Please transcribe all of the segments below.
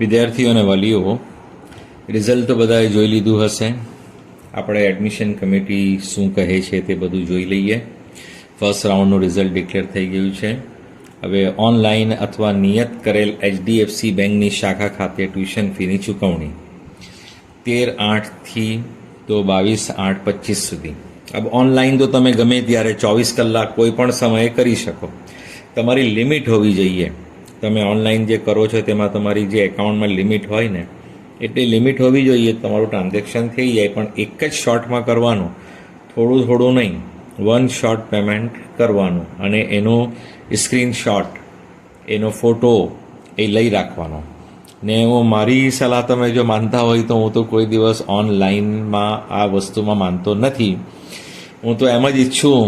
વિદ્યાર્થીઓ અને વાલીઓ, રિઝલ્ટ તો બધાએ જોઈ લીધું હશે. આપણે એડમિશન કમિટી શું કહે છે તે બધું જોઈ લઈએ. ફર્સ્ટ રાઉન્ડનું રિઝલ્ટ ડિક્લેર થઈ ગયું છે. હવે ઓનલાઈન અથવા નિયત કરેલ HDFC બેંકની શાખા ખાતે ટ્યુશન ફીની ચૂકવણી 13/8 થી તો 22/8/25 સુધી. अब ઓનલાઈન તો તમે ગમે ત્યારે 24 કલાક કોઈ પણ સમયે કરી શકો. તમારી લિમિટ હોવી જોઈએ. તમે ઓનલાઈન જે કરો છો તેમાં તમારી જે એકાઉન્ટમાં લિમિટ હોય ને એટલી લિમિટ હોવી જોઈએ. તમારું ટ્રાન્ઝેક્શન થઈ જાય, પણ એક જ શોર્ટમાં કરવાનું, થોડું નહીં, વન શોર્ટ પેમેન્ટ કરવાનું અને એનો સ્ક્રીનશોટ, એનો ફોટો એ લઈ રાખવાનો. ને હું મારી સલાહ તમે જો માનતા હોય તો હું તો કોઈ દિવસ ઓનલાઈનમાં આ વસ્તુમાં માનતો નથી. હું તો એમ જ ઈચ્છું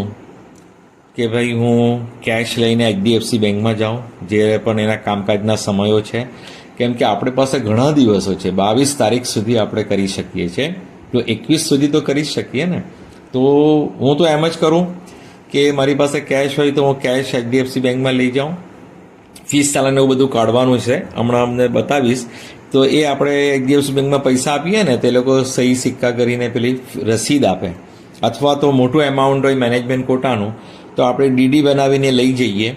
કે ભાઈ હું કેશ લઈને HDFC બેંકમાં જાઉં, જે પણ એના કામકાજના સમયો છે. કેમ કે આપણી પાસે ઘણા દિવસો છે. 22 તારીખ સુધી આપણે કરી શકીએ છીએ, તો 21 સુધી તો કરી શકીએ ને. તો હું તો એમ જ કરું કે મારી પાસે કેશ હોય તો હું કેશ HDFC બેંકમાં લઈ જાઉં. ફીસ ચાલાન એવું બધું કાઢવાનું છે, હમણાં અમને બતાવીશ. તો એ આપણે HDFC બેંકમાં પૈસા આપીએ ને તે લોકો સહી સિક્કા કરીને પેલી રસીદ આપે, અથવા તો મોટું એમાઉન્ટ હોય મેનેજમેન્ટ કોટાનું તો આપણે DD બનાવીને લઈ જઈએ.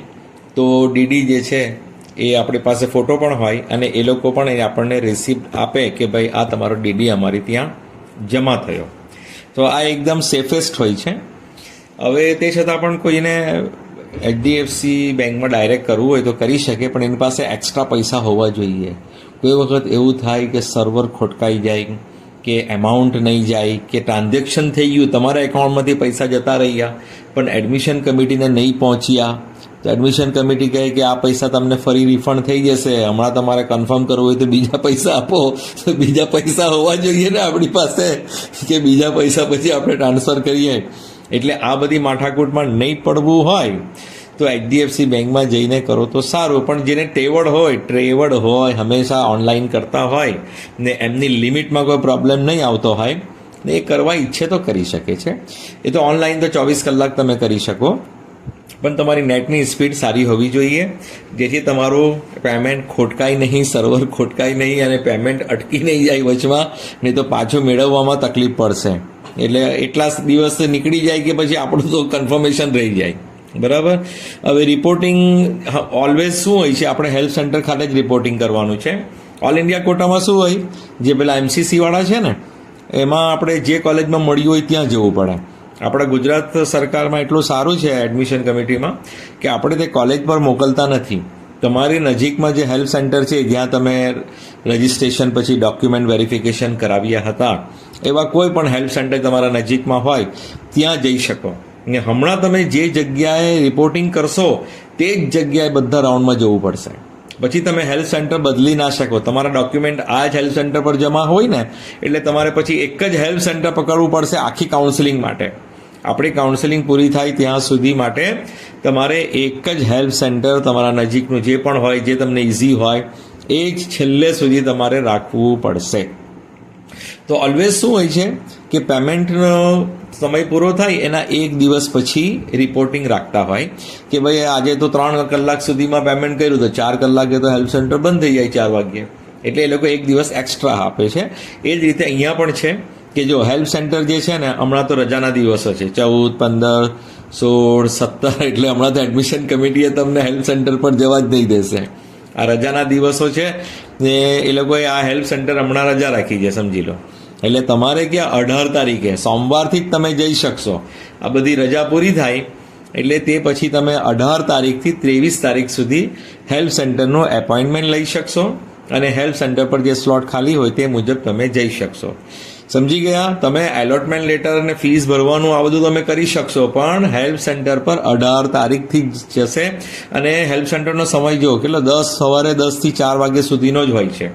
તો DD જે છે એ આપણી પાસે ફોટો પણ હોય અને એ લોકો પણ આપણને રિસિપ્ટ આપે કે ભાઈ આ તમારો DD અમારી ત્યાં જમા થયો. તો આ એકદમ સેફેસ્ટ હોય છે. હવે તે છતાં પણ કોઈને HDFC બેંકમાં ડાયરેક્ટ કરવું હોય તો કરી શકે, પણ એની પાસે એક્સ્ટ્રા પૈસા હોવા જોઈએ. કોઈ વખત એવું થાય કે સર્વર ખોટકાઈ જાય, કે એમાઉન્ટ નહીં જાય, કે ટ્રાન્ઝેક્શન થઈ ગયું, તમારા એકાઉન્ટમાંથી પૈસા જતા રહ્યા પણ એડમિશન કમિટીને નહીં પહોંચ્યા. તો એડમિશન કમિટી કહે કે આ પૈસા તમને ફરી રિફંડ થઈ જશે, હમણાં તમારે કન્ફર્મ કરવું હોય તો બીજા પૈસા આપો. તો બીજા પૈસા હોવા જોઈએ ને આપણી પાસે, કે બીજા પૈસા પછી આપણે ટ્રાન્સફર કરીએ. એટલે આ બધી માથાકૂટમાં નહીં પડવું હોય તો HDFC બેંકમાં જઈને કરો તો સારું. પણ જેને ટ્રેવડ હોય, હંમેશા ઓનલાઈન કરતા હોય ને એમની લિમિટમાં કોઈ પ્રોબ્લેમ નહીં આવતો હોય ને એ કરવા ઈચ્છે તો કરી શકે છે. એ તો ઓનલાઈન તો 24 કલાક તમે કરી શકો, પણ તમારી નેટની સ્પીડ સારી હોવી જોઈએ, જેથી તમારું પેમેન્ટ ખોટકાય નહીં, સર્વર ખોટકાય નહીં અને પેમેન્ટ અટકી નહીં જાય વચમાં, નહીં તો પાછું મેળવવામાં તકલીફ પડશે. એટલે એટલા દિવસ નીકળી જાય કે પછી આપણું તો કન્ફર્મેશન રહી જાય. બરાબર. હવે રિપોર્ટિંગ ઓલવેઝ શું હોય છે, આપણે હેલ્પ સેન્ટર ખાતે જ રિપોર્ટિંગ કરવાનું છે. ઓલ ઇન્ડિયા કોટામાં શું હોય, જે પેલા MCC વાળા છે ને એમાં આપણે જે કોલેજમાં મળ્યું હોય ત્યાં જવું પડે. આપણા ગુજરાત સરકારમાં એટલું સારું છે એડમિશન કમિટીમાં કે આપણે તે કોલેજ પર મોકલતા નથી. તમારી નજીકમાં જે હેલ્પ સેન્ટર છે જ્યાં તમે રજિસ્ટ્રેશન પછી ડોક્યુમેન્ટ વેરિફિકેશન કરાવ્યા હતા, એવા કોઈ પણ હેલ્પ સેન્ટર તમારા નજીકમાં હોય ત્યાં જઈ શકો. ને હમણાં તમે જે જગ્યાએ રિપોર્ટિંગ કરશો તે જ જગ્યાએ બધા રાઉન્ડમાં જવું પડશે. પછી તમે હેલ્પ સેન્ટર બદલી ના શકો. તમારા ડોક્યુમેન્ટ આ જ હેલ્પ સેન્ટર પર જમા હોય ને એટલે તમારે પછી એક જ હેલ્પ સેન્ટર પકડવું પડશે આખી કાઉન્સેલિંગ માટે. આપણી કાઉન્સેલિંગ પૂરી થાય ત્યાં સુધી માટે તમારે એક જ હેલ્પ સેન્ટર તમારા નજીકનું જે પણ હોય, જે તમને ઇઝી હોય એ જ છેલ્લે સુધી તમારે રાખવું પડશે. તો ઓલવેઝ શું હોય છે કે પેમેન્ટનો સમય પૂરો થાય એના એક દિવસ પછી રિપોર્ટિંગ રાખતા હોય કે ભાઈ આજે તો 3 કલાક સુધીમાં પેમેન્ટ કર્યું, તો 4 કલાકે તો હેલ્પ સેન્ટર બંધ થઈ જાય 4 વાગ્યે. એટલે એ લોકો એક દિવસ એક્સ્ટ્રા આપે છે. એ જ રીતે અહીંયા પણ છે કે જો હેલ્પ સેન્ટર જે છે ને હમણાં તો રજાના દિવસો છે, 14, 15, 16, 17, એટલે હમણાં તો એડમિશન કમિટીએ તમને હેલ્પ સેન્ટર પર જવા જ નહીં દેશે. આ રજાના દિવસો છે ને એ લોકોએ આ હેલ્પ સેન્ટર હમણાં રજા રાખી છે, સમજી લો. એટલે તમારે ક્યાં 18 તારીખે સોમવારથી જ તમે જઈ શકશો. આ બધી રજા પૂરી થાય એટલે તે પછી તમે 18 તારીખથી 23 તારીખ સુધી હેલ્પ સેન્ટરનું એપોઇન્ટમેન્ટ લઈ શકશો અને હેલ્પ સેન્ટર પર જે સ્લોટ ખાલી હોય તે મુજબ તમે જઈ શકશો. સમજી ગયા? તમે એલોટમેન્ટ લેટર અને ફીસ ભરવાનું આ બધું તમે કરી શકશો, પણ હેલ્પ સેન્ટર પર 18 તારીખથી જ જશે. અને હેલ્પ સેન્ટરનો સમય જો કેટલો, સવારે 10 થી 4 વાગ્યા સુધીનો જ હોય છે.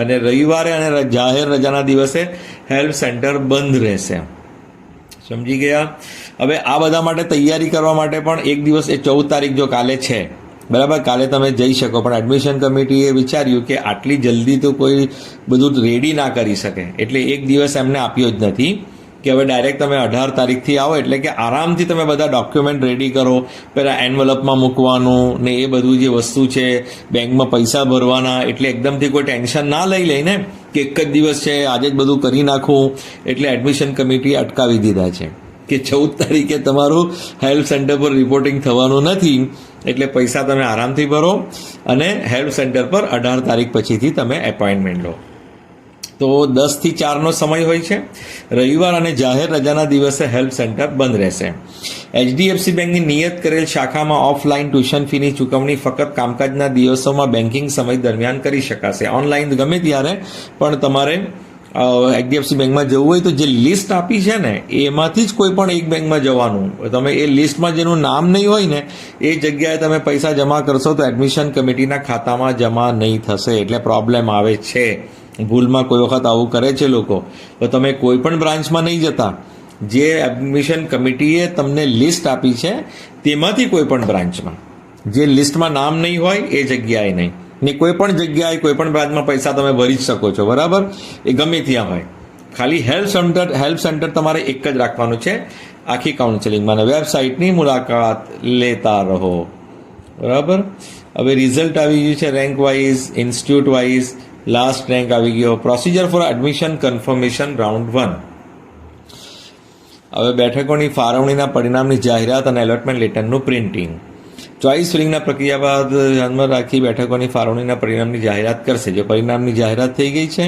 અને રવિવારે અને જાહેર રજાના દિવસે હેલ્પ સેન્ટર બંધ રહેશે. સમજી ગયા? હવે આ બધા માટે તૈયારી કરવા માટે પણ એક દિવસ, એ 14 તારીખ જો કાલે છે, બરાબર, કાલે તમે જઈ શકો. પણ એડમિશન કમિટીએ વિચાર્યું કે આટલી જલ્દી તો કોઈ બધું રેડી ના કરી શકે, એટલે એક દિવસ એમને આપ્યો જ નથી કે હવે ડાયરેક્ટ તમે 18 તારીખથી આવો એટલે કે આરામથી તમે બધા ડોક્યુમેન્ટ રેડી કરો, પેલા એન્વલપમાં મૂકવાનું ને એ બધું જે વસ્તુ છે, બેંકમાં પૈસા ભરવાના, એટલે એકદમથી કોઈ ટેન્શન ના લઈ લઈને કે એક જ દિવસ છે આજે જ બધું કરી નાખું, એટલે એડમિશન કમિટીએ અટકાવી દીધા છે કે 14 તારીખે તમારું હેલ્પ સેન્ટર પર રિપોર્ટિંગ થવાનું નથી, એટલે પૈસા તમે આરામથી ભરો અને હેલ્પ સેન્ટર પર 18 તારીખ પછીથી તમે એપોઇન્ટમેન્ટ લો. તો 10 થી 4નો સમય હોય છે. રવિવાર અને જાહેર રજાના દિવસે હેલ્પ સેન્ટર બંધ રહેશે. HDFC બેંકની નિયત કરેલ શાખામાં ઓફલાઈન ટ્યુશન ફીની ચૂકવણી ફક્ત કામકાજના દિવસોમાં બેન્કિંગ સમય દરમિયાન કરી શકાશે. ઓનલાઈન ગમે ત્યારે પણ તમારે HDFC બેંકમાં જવું હોય તો જે લિસ્ટ આપી છે ને એમાંથી જ કોઈ પણ એક બેંકમાં જવાનું. તમે એ લિસ્ટમાં જેનું નામ નહીં હોય ને એ જગ્યાએ તમે પૈસા જમા કરશો તો એડમિશન કમિટીના ખાતામાં જમા નહીં થશે, એટલે પ્રોબ્લેમ આવે છે. ભૂલમાં કોઈ વખત આવું કરે છે લોકો. તો તમે કોઈ પણ બ્રાન્ચમાં નહીં જતા, જે એડમિશન કમિટીએ તમને લિસ્ટ આપી છે તેમાંથી કોઈ પણ બ્રાન્ચમાં, જે લિસ્ટમાં નામ નહીં હોય એ જગ્યાએ નહીં, ને કોઈ પણ જગ્યાએ કોઈ પણ બ્રાન્ચમાં પૈસા તમે ભરી જ શકો છો, બરાબર, એ ગમે ત્યાં હોય. ખાલી હેલ્પ સેન્ટર તમારે એક જ રાખવાનું છે આખી કાઉન્સેલિંગમાં. વેબસાઇટની મુલાકાત લેતા રહો, બરાબર. હવે રિઝલ્ટ આવી ગયું છે rank wise, institute wise. Last rank આવી ગયો. Procedure four admission confirmation round 1. હવે બેઠકોની ફાળવણીના પરિણામની જાહેરાત અને એલોટમેન્ટ લેટરનું પ્રિન્ટિંગ. ચોઇસ ફિલિંગના પ્રક્રિયા બાદ ધ્યાનમાં રાખી બેઠકોની ફાળવણીના પરિણામની જાહેરાત કરશે. જો પરિણામની જાહેરાત થઈ ગઈ છે,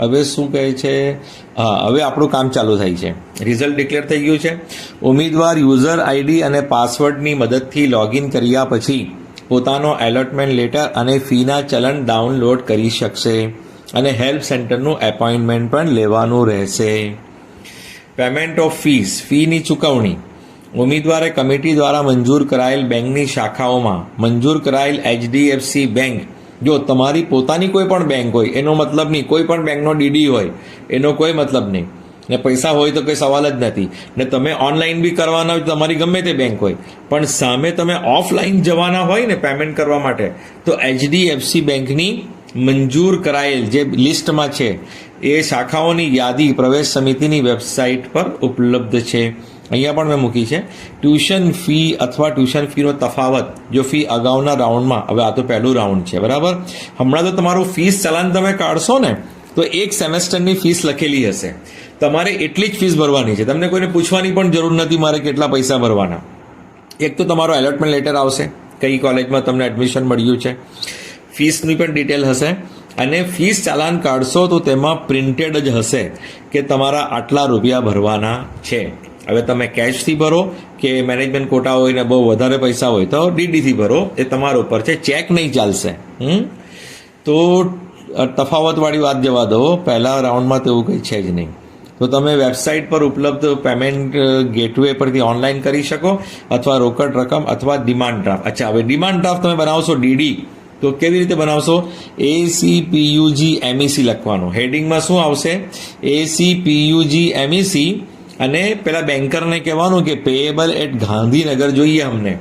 હવે શું કહે છે, હા, હવે આપણું કામ ચાલુ થાય છે. રિઝલ્ટ ડિક્લેર થઈ ગયું છે. ઉમેદવાર યુઝર આઈડી અને પાસવર્ડની મદદથી લોગિન કર્યા પછી પોતાનો એલોટમેન્ટ લેટર અને ફીના ચલણ ડાઉનલોડ કરી શકશે અને હેલ્પ સેન્ટરનું એપોઇન્ટમેન્ટ પણ લેવાનું રહેશે. પેમેન્ટ ઓફ ફીની ચૂકવણી. ઉમેદવારે કમિટી દ્વારા મંજૂર કરાયેલ બેંકની શાખાઓમાં મંજૂર કરાયેલ HDFC બેંક, જો તમારી પોતાની કોઈ પણ બેંક હોય એનો મતલબ નહીં, કોઈ પણ બેંકનો DD હોય એનો કોઈ મતલબ નહીં, ને પૈસા હોય તો કોઈ સવાલ જ નથી, ને તમે ઓનલાઈન બી કરવાના હોય તો તમારી ગમે તે બેંક હોય, પણ સામે તમે ઓફલાઈન જવાના હોય ને પેમેન્ટ કરવા માટે, તો HDFC બેંકની મંજૂર કરાયેલ જે લિસ્ટમાં છે એ શાખાઓની યાદી પ્રવેશ સમિતિની વેબસાઇટ પર ઉપલબ્ધ છે. અહીંયા પણ મેં મૂકી છે. ટ્યુશન ફી અથવા ટ્યુશન ફીનો તફાવત જો ફી અગાઉના રાઉન્ડમાં, હવે આ તો પહેલું રાઉન્ડ છે, બરાબર, હમણાં તો તમારું ફીસ ચલાન તમે કાઢશો ને તો એક સેમેસ્ટરની ફીસ લખેલી હશે, તમારે એટલી જ ફીસ ભરવાની છે. તમને કોઈને પૂછવાની પણ જરૂર નથી મારે કેટલા પૈસા ભરવાના. એક તો તમારો એલોટમેન્ટ લેટર આવશે, કઈ કોલેજમાં તમને એડમિશન મળ્યું છે, ફીસની પણ ડિટેલ હશે, અને ફીસ ચાલાન કાઢશો તો તેમાં પ્રિન્ટેડ જ હશે કે તમારા આટલા રૂપિયા ભરવાના છે. હવે તમે કેશથી ભરો કે મેનેજમેન્ટ કોટા હોય ને બહુ વધારે પૈસા હોય તો DDથી ભરો, એ તમારા ઉપર છે. ચેક નહીં ચાલશે. તો તફાવતવાળી વાત જવા દો, પહેલા રાઉન્ડમાં તો એવું કંઈ છે જ નહીં. તો તમે વેબસાઇટ પર ઉપલબ્ધ પેમેન્ટ ગેટવે પરથી ઓનલાઈન કરી શકો, અથવા રોકડ રકમ અથવા ડિમાન્ડ ડ્રાફ્ટ. અચ્છા, હવે ડિમાન્ડ ડ્રાફ્ટ તમે બનાવશો DD તો કેવી રીતે બનાવશો? ACPUG MEC લખવાનું. હેડિંગમાં શું આવશે? ACPUG MEC, અને પેલા બેન્કરને કહેવાનું કે પેએબલ એટ ગાંધીનગર જોઈએ અમને,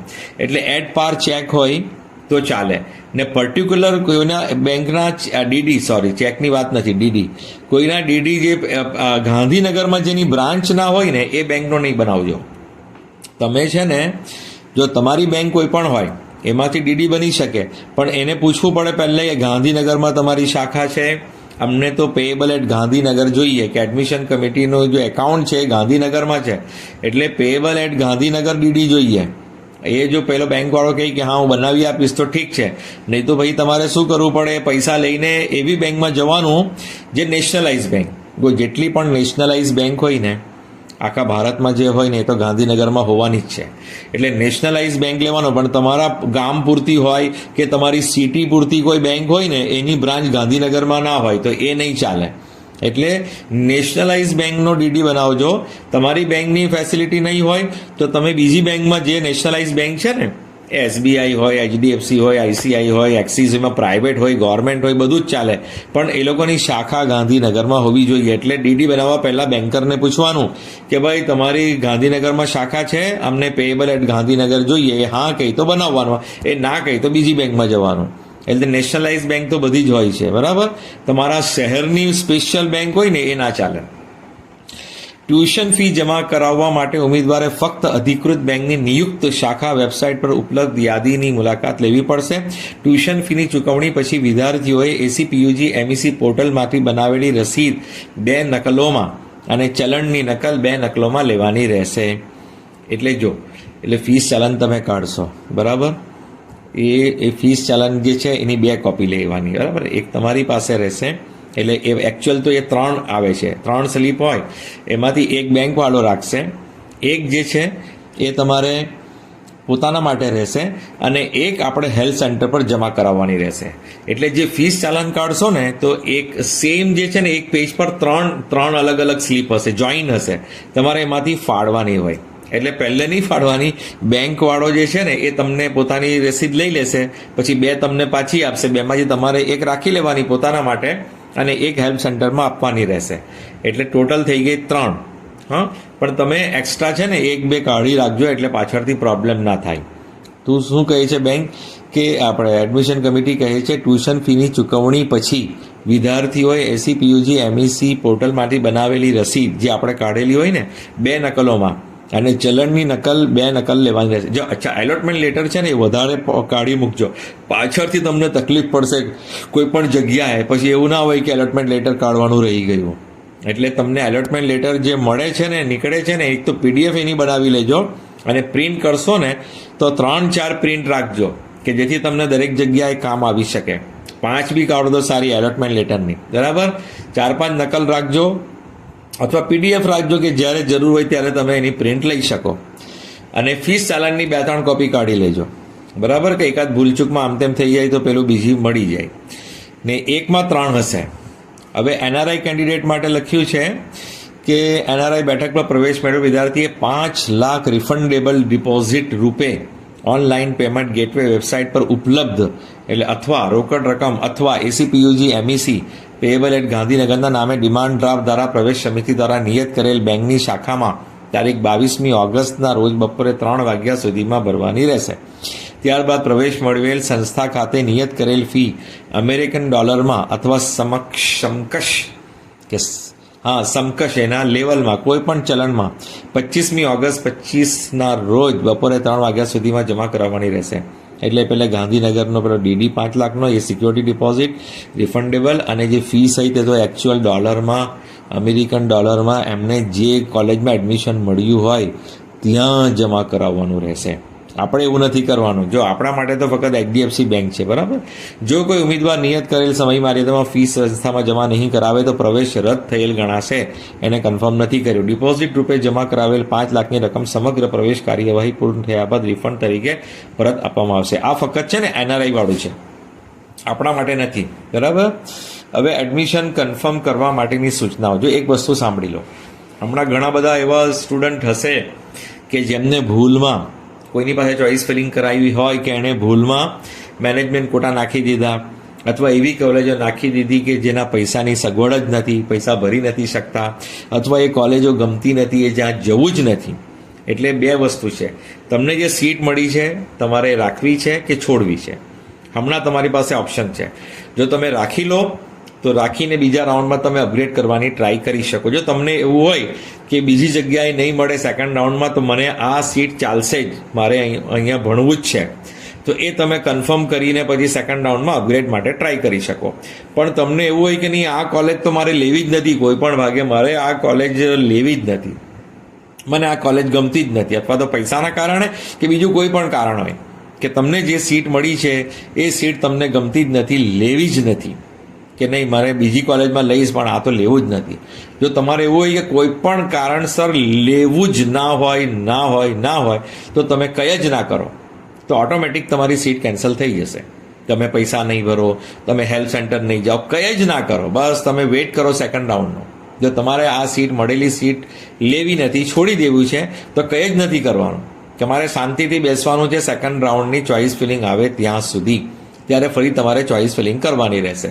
એટલે એટ પાર ચેક હોય તો ચાલે. ને પર્ટિક્યુલર કોઈના બેંકના ચેકની વાત નથી, DD, કોઈના DD જે ગાંધીનગરમાં જેની બ્રાન્ચ ના હોય ને એ બેંકનો નહીં બનાવજો. તમે છે ને, જો તમારી બેંક કોઈ પણ હોય એમાંથી DD બની શકે, પણ એને પૂછવું પડે પહેલાં ગાંધીનગરમાં તમારી શાખા છે, અમને તો પેએબલ એટ ગાંધીનગર જોઈએ, કે એડમિશન કમિટીનો જો એકાઉન્ટ છે એ ગાંધીનગરમાં છે એટલે પેએબલ એટ ગાંધીનગર DD જોઈએ. એ જો પેલો બેંકવાળો કહે કે હા હું બનાવી આપીશ તો ઠીક છે, નહીં તો ભાઈ તમારે શું કરવું પડે, પૈસા લઈને એવી બેંકમાં જવાનું જે નેશનલાઇઝ બેંક, જેટલી પણ નેશનલાઇઝ બેંક હોય ને આખા ભારતમાં જે હોય ને એ તો ગાંધીનગરમાં હોવાની જ છે. એટલે નેશનલાઇઝ બેંક લેવાનો, પણ તમારા ગામ પૂરતી હોય કે તમારી સિટી પૂરતી કોઈ બેંક હોય ને એની બ્રાન્ચ ગાંધીનગરમાં ના હોય તો એ નહીં ચાલે. એટલે નેશનલાઇઝ બેંકનો DD બનાવજો. તમારી બેંકની ફેસિલિટી નહીં હોય તો તમે બીજી બેંકમાં, જે નેશનલાઇઝ બેંક છે ને, SBI હોય, HDFC હોય, ICI હોય, એક્સિસ, એમાં પ્રાઇવેટ હોય, ગવર્મેન્ટ હોય, બધું જ ચાલે, પણ એ લોકોની શાખા ગાંધીનગરમાં હોવી જોઈએ. એટલે DD બનાવવા પહેલાં બેન્કરને પૂછવાનું કે ભાઈ તમારી ગાંધીનગરમાં શાખા છે, અમને પેએબલ એટ ગાંધીનગર જોઈએ, એ હા કહી તો બનાવવાનું, એ ના કહી તો બીજી બેંકમાં જવાનું. એટલે નેશનલાઇઝ બેંક તો બધી જ હોય છે, બરાબર. તમારા શહેરની સ્પેશિયલ બેંક હોય ને એ ના ચાલે. ટ્યુશન ફી જમા કરાવવા માટે ઉમેદવારે ફક્ત અધિકૃત બેંકની નિયુક્ત શાખા વેબસાઇટ પર ઉપલબ્ધ યાદીની મુલાકાત લેવી પડશે. ટ્યુશન ફીની ચૂકવણી પછી વિદ્યાર્થીઓએ એસીપીયુજી એમઈસી પોર્ટલમાંથી બનાવેલી રસીદ 2 નકલોમાં અને ચલણની નકલ 2 નકલોમાં લેવાની રહેશે. એટલે ફીસ ચલણ તમે કાઢશો, બરાબર? એ ફીસ ચલણ જે છે એની 2 કોપી લેવાની, બરાબર? એક તમારી પાસે રહેશે, એટલે એ એકચ્યુઅલ તો એ 3 આવે છે, 3 સ્લીપ હોય, એમાંથી એક બેંકવાળો રાખશે, એક જે છે એ તમારે પોતાના માટે રહેશે અને એક આપણે હેલ્થ સેન્ટર પર જમા કરાવવાની રહેશે. એટલે જે ફીસ ચાલાન કાઢશો ને તો એક સેમ જે છે ને એક પેજ પર 3 અલગ અલગ સ્લીપ હશે, જોઈન હશે, તમારે એમાંથી ફાળવાની હોય. એટલે પહેલે નહીં ફાળવાની, બેંકવાળો જે છે ને એ તમને પોતાની રસીદ લઈ લેશે, પછી 2 તમને પાછી આપશે, 2માંથી તમારે એક રાખી લેવાની પોતાના માટે અને એક હેલ્પ સેન્ટરમાં આપવાની રહેશે. એટલે ટોટલ થઈ ગઈ 3. હા, પણ તમે એક્સ્ટ્રા છે ને 1-2 કાઢી રાખજો એટલે પાછળથી પ્રોબ્લેમ ના થાય. તું શું કહે છે બેંક કે આપણે એડમિશન કમિટી કહે છે ટ્યુશન ફીની ચૂકવણી પછી વિદ્યાર્થીઓએ એસીપીયુજી એમઈસી પોર્ટલમાંથી બનાવેલી રસીદ જે આપણે કાઢેલી હોય ને 2 નકલોમાં અને ચલણની નકલ 2 નકલ લેવાની રહેશે. જો એલોટમેન્ટ લેટર છે ને એ વધારે કાઢી મૂકજો, પાછળથી તમને તકલીફ પડશે કોઈ પણ જગ્યાએ, પછી એવું ના હોય કે એલોટમેન્ટ લેટર કાઢવાનું રહી ગયું. એટલે તમને એલોટમેન્ટ લેટર જે મળે છે ને નીકળે છે ને એક તો પીડીએફ એની બનાવી લેજો અને પ્રિન્ટ કરશો ને તો 3-4 પ્રિન્ટ રાખજો કે જેથી તમને દરેક જગ્યાએ કામ આવી શકે. 5 બી કાઢો તો સારી એલોટમેન્ટ લેટરની, બરાબર? 4-5 નકલ રાખજો અથવા પીડીએફ રાખજો કે જ્યારે જરૂર હોય ત્યારે તમે એની પ્રિન્ટ લઈ શકો. અને ફીસ ચાલાનની 2-3 કોપી કાઢી લેજો, બરાબર? કે એકાદ ભૂલચૂકમાં આમ તેમ થઈ જાય તો પેલું બીજી મળી જાય ને. 1માં 3 હશે. હવે એનઆરઆઈ કેન્ડિડેટ માટે લખ્યું છે કે એનઆરઆઈ બેઠક પર પ્રવેશ મેળવેલ વિદ્યાર્થીએ 5 લાખ રિફંડેબલ ડિપોઝિટ રૂપે ઓનલાઈન પેમેન્ટ ગેટવે વેબસાઇટ પર ઉપલબ્ધ એટલે અથવા રોકડ રકમ અથવા એસીપીયુજી એમઈસી પેએબલ એટ ગાંધીનગરના નામે ડિમાન્ડ ડ્રાફ્ટ દ્વારા પ્રવેશ સમિતિ દ્વારા નિયત કરેલ બેંકની શાખામાં તારીખ 22મી ઓગસ્ટના રોજ બપોરે 3 વાગ્યા સુધીમાં ભરવાની રહેશે. ત્યારબાદ પ્રવેશ મેળવેલ સંસ્થા ખાતે નિયત કરેલ ફી અમેરિકન ડોલરમાં અથવા સમકક્ષ એના લેવલમાં કોઈ પણ ચલણમાં 25મી ઓગસ્ટ 25ના રોજ બપોરે 3 વાગ્યા સુધીમાં જમા કરાવવાની રહેશે. એટલે પહેલાં ગાંધીનગરનો પેલો ડીડી 5 લાખનો એ સિક્યોરિટી ડિપોઝિટ રિફંડેબલ અને જે ફી સહિત એ તો એકચ્યુઅલ ડોલરમાં અમેરિકન ડોલરમાં એમને જે કોલેજમાં એડમિશન મળ્યું હોય ત્યાં જમા કરાવવાનું રહેશે. આપણે એવું નથી કરવાનું. જો આપણા માટે તો ફક્ત એચડીએફસી બેંક છે, બરાબર? જો કોઈ ઉમેદવાર નિયત કરેલ સમય મર્યાદામાં ફીસ સંસ્થામાં જમા નહીં કરાવે તો પ્રવેશ રદ થયેલ ગણાશે. એને કન્ફર્મ નથી કર્યું. ડિપોઝિટ રૂપે જમા કરાવેલ 5 લાખની રકમ સમગ્ર પ્રવેશ કાર્યવાહી પૂર્ણ થયા બાદ રિફંડ તરીકે પરત આપવામાં આવશે. આ ફક્ત છે ને એનઆરઆઈ વાળું છે, આપણા માટે નથી, બરાબર? હવે એડમિશન કન્ફર્મ કરવા માટેની સૂચનાઓ. જો એક વસ્તુ સાંભળી લો, હમણાં ઘણા બધા એવા સ્ટુડન્ટ હશે કે જેમને ભૂલમાં કોઈની પાસે ચોઇસ ફિલિંગ કરાવી હોય કે એણે ભૂલમાં મેનેજમેન્ટ કોટા નાખી દીધા અથવા એવી કોલેજો નાખી દીધી કે જેના પૈસાની સગવડ જ નથી, પૈસા ભરી નથી શકતા, અથવા એ કોલેજો ગમતી નથી, એ જ્યાં જવું જ નથી. એટલે 2 વસ્તુ છે, તમને જે સીટ મળી છે તમારે રાખવી છે કે છોડવી છે. હમણાં તમારી પાસે ઓપ્શન છે. જો તમે રાખી લો તો રાખીને બીજા રાઉન્ડમાં તમે અપગ્રેડ કરવાની ટ્રાય કરી શકો. જો તમને એવું હોય કે બીજી જગ્યાએ નહીં મળે સેકન્ડ રાઉન્ડમાં તો મને આ સીટ ચાલશે જ, મારે અહીંયા ભણવું જ છે, તો એ તમે કન્ફર્મ કરીને પછી સેકન્ડ રાઉન્ડમાં અપગ્રેડ માટે ટ્રાય કરી શકો. પણ તમને એવું હોય કે નહીં આ કોલેજ તો મારે લેવી જ નથી, કોઈ પણ ભાગે મારે આ કોલેજ લેવી જ નથી, મને આ કોલેજ ગમતી જ નથી, અથવા તો પૈસાના કારણે કે બીજું કોઈ પણ કારણ હોય કે તમને જે સીટ મળી છે એ સીટ તમને ગમતી જ નથી, લેવી જ નથી, કે નહીં મારે બીજી કોલેજમાં લઈશ પણ આ તો લેવું જ નથી. જો તમારે એવું હોય કે કોઈ પણ કારણસર લેવું જ ના હોય તો તમે કંઈ જ ના કરો તો ઓટોમેટિક તમારી સીટ કેન્સલ થઈ જશે. તમે પૈસા નહીં ભરો, તમે હેલ્થ સેન્ટર નહીં જાઓ, કંઈ જ ના કરો, બસ તમે વેઇટ કરો સેકન્ડ રાઉન્ડનો. જો તમારે આ સીટ મળેલી સીટ લેવી નથી, છોડી દેવું છે તો કંઈ જ નથી કરવાનું. તમારે શાંતિથી બેસવાનું છે સેકન્ડ રાઉન્ડની ચોઇસ ફિલિંગ આવે ત્યાં સુધી, ત્યારે ફરી તમારે ચોઇસ ફિલિંગ કરવાની રહેશે.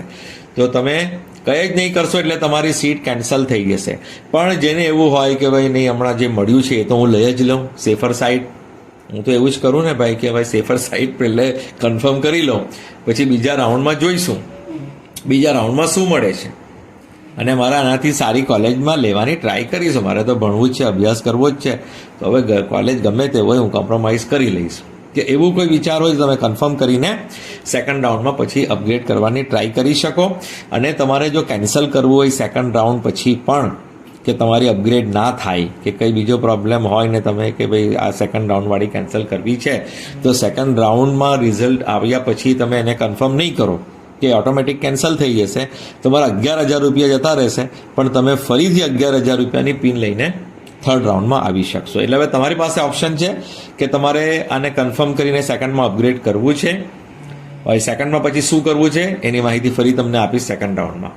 તો તમે કંઈ જ નહીં કરશો એટલે તમારી સીટ કેન્સલ થઈ જશે. પણ જેને એવું હોય કે ભાઈ નહીં હમણાં જે મળ્યું છે એ તો હું લઈ જ લઉં, સેફર સાઇડ, હું તો એવું જ કરું ને ભાઈ કે ભાઈ સેફર સાઇડ પહેલે કન્ફર્મ કરી લો, પછી બીજા રાઉન્ડમાં જોઈશું બીજા રાઉન્ડમાં શું મળે છે. અને મારે આનાથી સારી કોલેજમાં લેવાની ટ્રાય કરીશું. મારે તો ભણવું જ છે, અભ્યાસ કરવો જ છે, તો હવે કોલેજ ગમે તે હોય હું કોમ્પ્રોમાઇઝ કરી લઈશ. કે એવું કોઈ વિચાર હોય તો તમે કન્ફર્મ કરીને સેકન્ડ રાઉન્ડમાં પછી અપગ્રેડ કરવાની ટ્રાય કરી શકો. અને તમારે જો કેન્સલ કરવું હોય સેકન્ડ રાઉન્ડ પછી પણ, કે તમારી અપગ્રેડ ના થાય કે કંઈ બીજો પ્રોબ્લેમ હોય ને તમે કે ભાઈ આ સેકન્ડ રાઉન્ડવાળી કેન્સલ કરવી છે, તો સેકન્ડ રાઉન્ડમાં રિઝલ્ટ આવ્યા પછી તમે એને કન્ફર્મ નહીં કરો કે ઓટોમેટિક કેન્સલ થઈ જશે, તમારા 11,000 રૂપિયા જતા રહેશે, પણ તમે ફરીથી 11,000 રૂપિયાની પિન લઈને થર્ડ રાઉન્ડમાં આવી શકશો. એટલે હવે તમારી પાસે ઓપ્શન છે કે તમારે આને કન્ફર્મ કરીને સેકન્ડમાં અપગ્રેડ કરવું છે. હવે સેકન્ડમાં પછી શું કરવું છે એની માહિતી ફરી તમને આપીશ સેકન્ડ રાઉન્ડમાં.